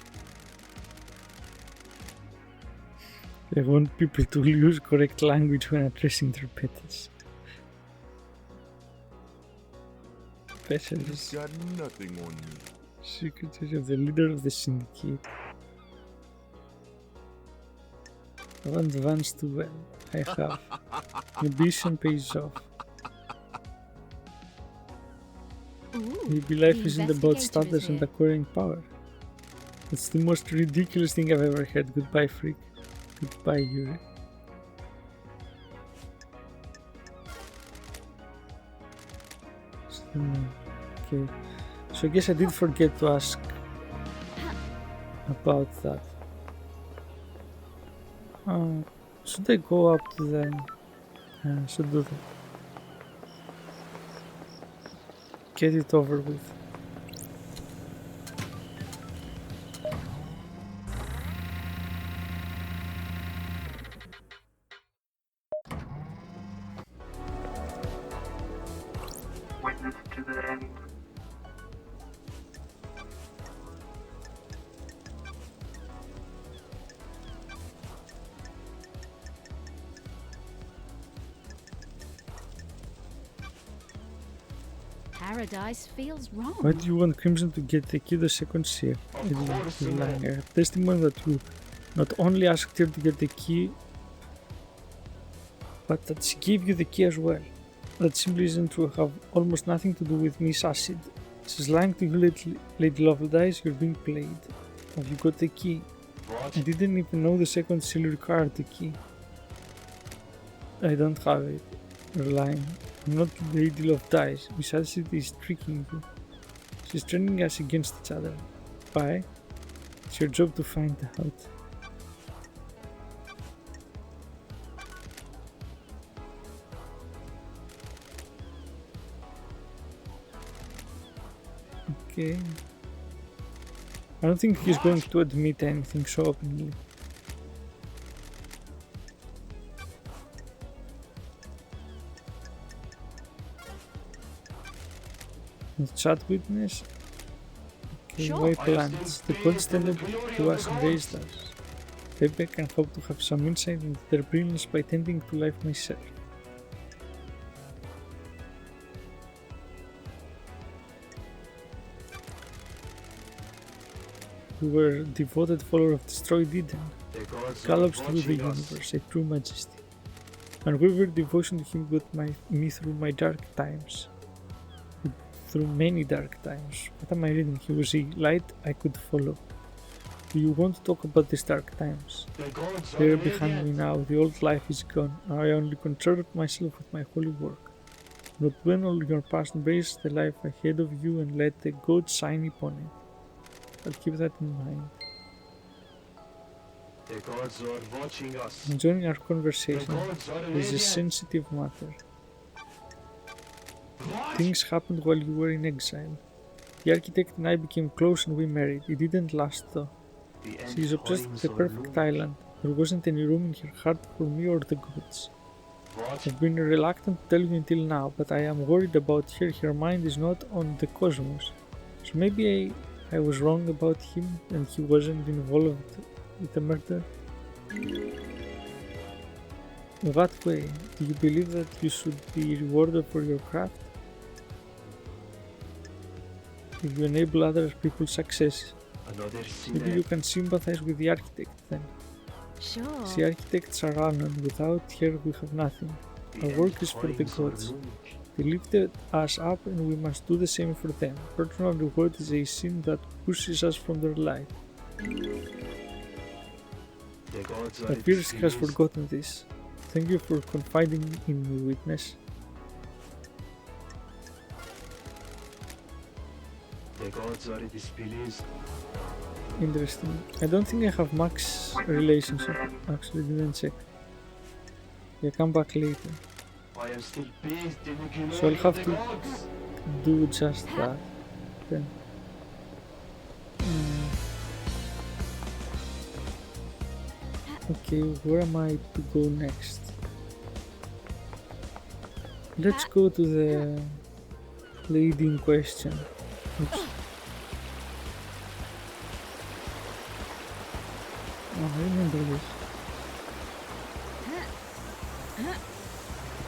I want people to use correct language when addressing their pets. specialist. Got nothing on me. Secretary of the leader of the syndicate. I've advanced too well. I have. Ambition pays off. Ooh, Maybe life the isn't about investigator is status and here. acquiring power. It's the most ridiculous thing I've ever heard. Goodbye, freak. Goodbye, Yuri. Okay. So I guess I did forget to ask about that. Should I go up to them? I should do that. Get it over with. Witness to the end. Paradise feels wrong. Why do you want Crimson to get the key the second share? Testimony that you not only asked her to get the key, but that she gave you the key as well. That simply isn't true. Have almost nothing to do with Miss Acid. She's lying to you, Lady Lovelace. You're being played. Have you got the key? I didn't even know the second seal required the key. I don't have it. You're lying. I'm not Lady Lovelace. Miss Acid is tricking you. She's turning us against each other. Why? It's your job to find out. Okay. I don't think he's going to admit anything so openly. The chat witness. Okay, Sure. why plants? The gods tended to us and raised us. Maybe I can hope to have some insight into their brilliance by tending to life myself. We were a devoted follower of destroyed Eden, gallops through the universe, a true majesty. Unwavering devotion to him got me through my dark times. Through many dark times. What am I reading? He was a light I could follow. Do you want to talk about these dark times? They're behind me now, the old life is gone. Now I only concern myself with my holy work. Not when all your past embrace the life ahead of you and let the gods shine upon it. I'll keep that in mind. The gods are watching us. Enjoying our conversation is a sensitive matter. Things happened while you were in exile. The architect and I became close and we married. It didn't last though. She is obsessed with the perfect island. There wasn't any room in her heart for me or the gods. I've been reluctant to tell you until now, but I am worried about her. Her mind is not on the cosmos. So maybe I was wrong about him and he wasn't involved with the murder. In what way? Do you believe that you should be rewarded for your craft? If you enable other people's success, maybe you can sympathize with the architect then. Sure. The architects are unknown. Without her we have nothing. Our work is for the gods. They lifted us up and we must do the same for them. Personal reward is a sin that pushes us from their light. I fear he has forgotten this. Thank you for confiding in me, witness. The gods are displeased. Interesting. I don't think I have max relationship. Actually, didn't check. Yeah, come back later. I am still bathed in the glory So I'll have of to the gods. do just that. Then. Okay, where am I to go next? Let's go to the lady in question. Oops. Oh, I remember this.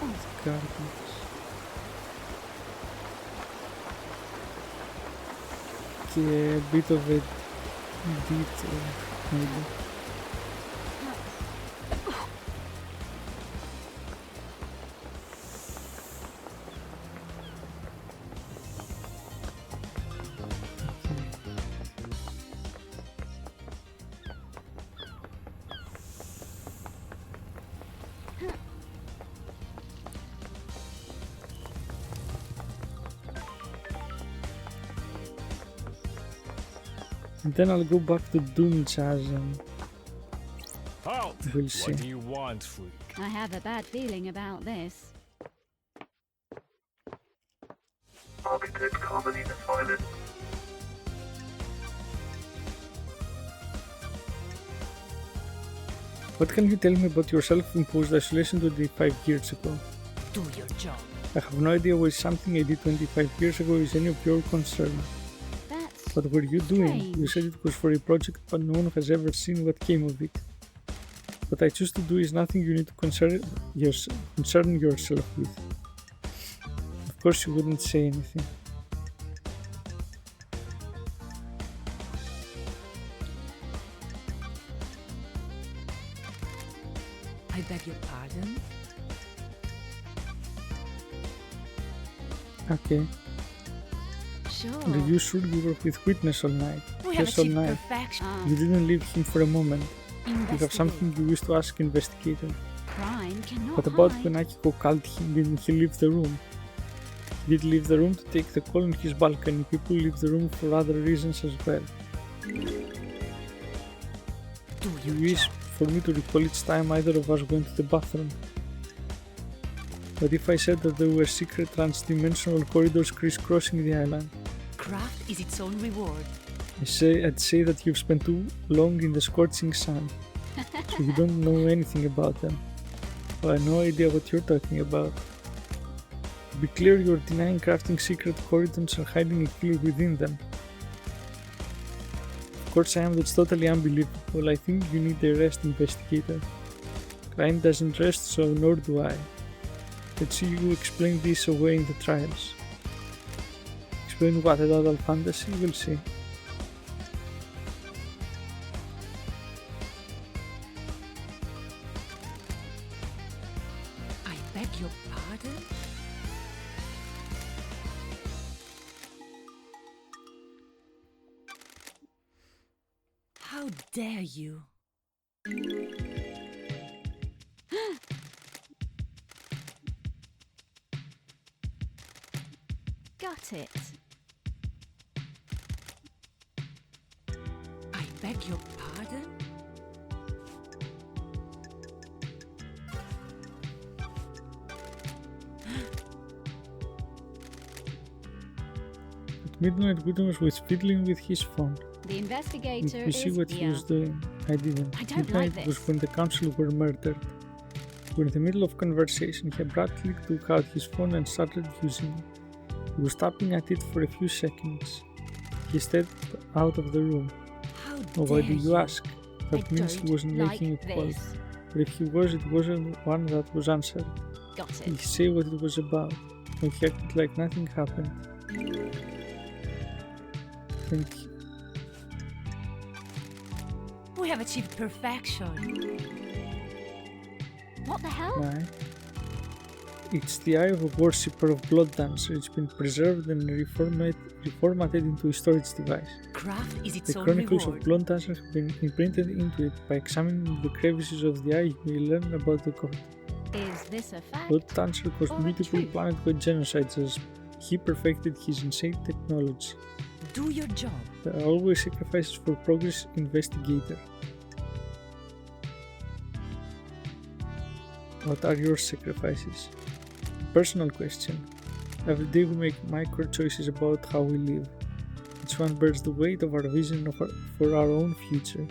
It's garbage. a bit of a detail, maybe. And then I'll go back to Doom Jazz and Halt! we'll see. What do you want, freak? I have a bad feeling about this. Targeted comedy to silence. What can you tell me about your self-imposed isolation 25 years ago? Do your job. I have no idea why something I did 25 years ago is any of your concern. That's What were you doing? You strange. said it was for a project, but no one has ever seen what came of it. What I choose to do is nothing you need to concern yourself with. Of course you wouldn't say anything. I beg your pardon? Okay. Sure. Are you sure you were with Witness all night? We have Yes, all achieved night. perfection. You didn't leave him for a moment. You have Investigate. something you wish to ask investigator. Crime cannot What about hide. when Akiko called him? Didn't he leave the room? He did leave the room to take the call on his balcony. People leave the room for other reasons as well. Do You your wish job. for me to recall each time either of us went to the bathroom. But if I said that there were secret transdimensional corridors crisscrossing the island, Craft is its own reward. I'd say that you've spent too long in the scorching sun, so you don't know anything about them. Well, I have no idea what you're talking about. To be clear, you're denying crafting secret corridors and hiding a clue within them. Of course I am, that's totally unbelievable. I think you need a rest, investigator. Crime doesn't rest, so nor do I. Let's see you explain this away in the trials. Explain what, a total fantasy? We'll see. I beg your pardon? How dare you? Got it. I beg your pardon? At midnight, Witness was fiddling with his phone. The Did investigator you see is what he here. was doing? I didn't. I don't Midnight like was this. when the council were murdered. We're in the middle of conversation. He abruptly took out his phone and started using it. He was tapping at it for a few seconds. He stepped out of the room. How Oh, why dare do you ask? That I means he don't wasn't like making a call. this. But if he was, it wasn't one that was answered. Got He it. say what it was about. When he acted like nothing happened. Thank you. We have achieved perfection. What the hell? Why? It's the eye of a worshipper of blood dancer. It's been preserved and reformatted into a storage device. Craft is its The own chronicles reward. of blood dancer have been imprinted into it. By examining the crevices of the eye, you may learn about the god. Is this a fact? Blood dancer caused Or a multiple truth? planet-wide genocides as he perfected his insane technology. Do your job. There are always sacrifices for progress, investigator. What are your sacrifices? Personal question. Every day we make micro choices about how we live. Each one bears the weight of our vision for our own future.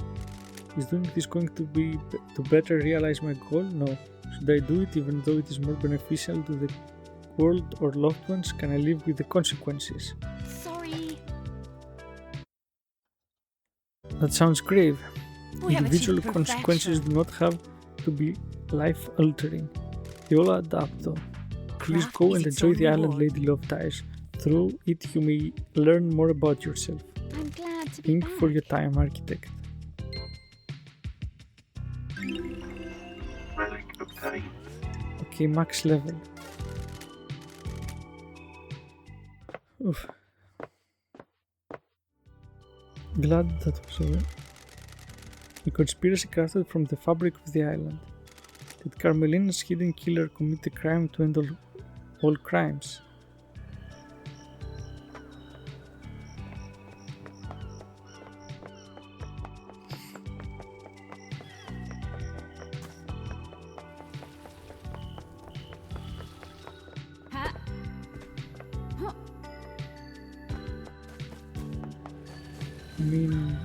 Is doing this going to be to better realize my goal? No. Should I do it even though it is more beneficial to the world or loved ones? Can I live with the consequences? Sorry. That sounds grave. We have Individual achieved consequences perfection. do not have to be life-altering. They all add up though. Please Craft go is and its enjoy own the island reward. Lady Love ties. Through it you may learn more about yourself. glad to be Ink for back. your time, architect. Relic obtained. Okay, max level. Oof. Glad that was over. A conspiracy crafted from the fabric of the island. Did Carmelina's hidden killer commit a crime to end all crimes? Ha. Huh. I mean,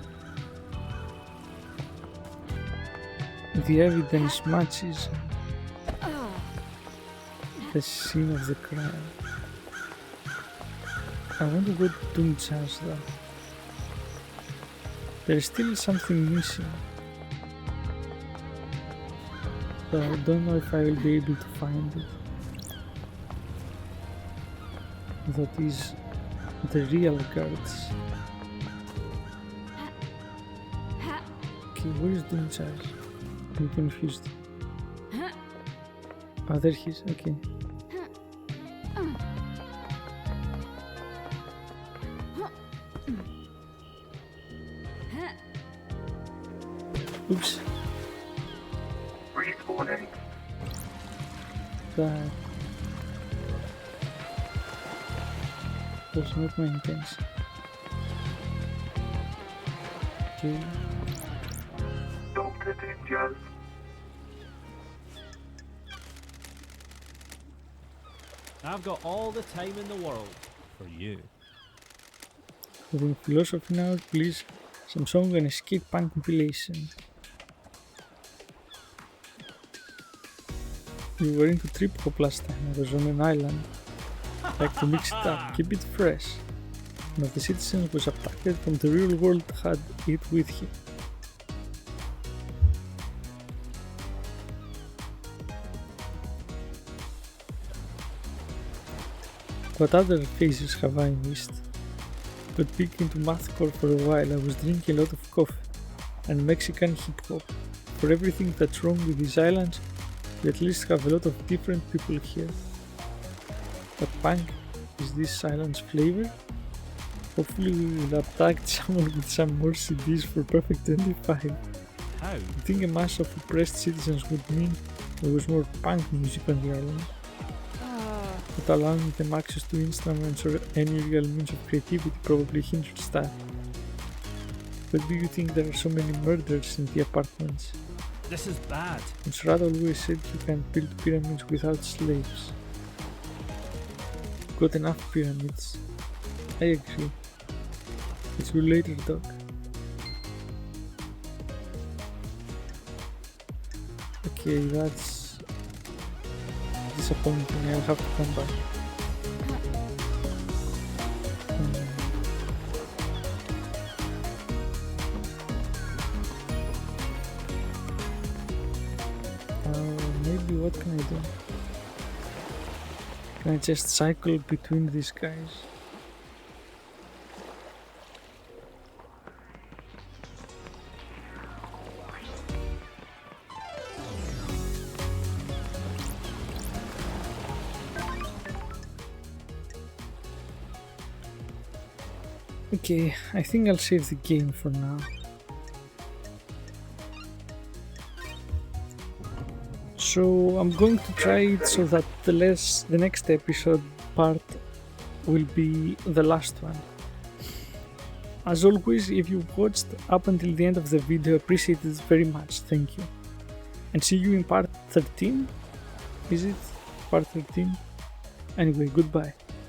the evidence matches the scene of the crime. I wonder what Dunch has though. There's still something missing. So I don't know if I will be able to find it. That is the real guards. Okay, where is Dunchar? I'm confused. Oh, there he is. Okay. Oops. Read warning. That was not my intention. Okay. Dr. Dinjas. I've got all the time in the world for you. Having philosophy now, please. Some song and a skate punk compilation. We were into trip hop last time. I was on an island. Like to mix it up, keep it fresh. One of the citizens was abducted from the real world, had it with him. What other phases have I missed? Got big into mathcore for a while. I was drinking a lot of coffee and Mexican hip hop. For everything that's wrong with these islands, we at least have a lot of different people here. But punk is this island's flavor? Hopefully we will abduct someone with some more CDs for Perfect 25. How? I think a mass of oppressed citizens would mean there was more punk music on the island. But allowing them access to instruments or any real means of creativity probably hinders that. But do you think there are so many murders in the apartments? This is bad. Conrad always said you can't build pyramids without slaves. Got enough pyramids. I agree. It's you later, Doc. Okay, that's disappointing. I'll have to come back. Maybe what can I do? Can I just cycle between these guys? Okay, I think I'll save the game for now. So I'm going to try it so that the next episode part will be the last one. As always, if you watched up until the end of the video, appreciate it very much, thank you. And see you in part 13? Is it? Part 13? Anyway, goodbye.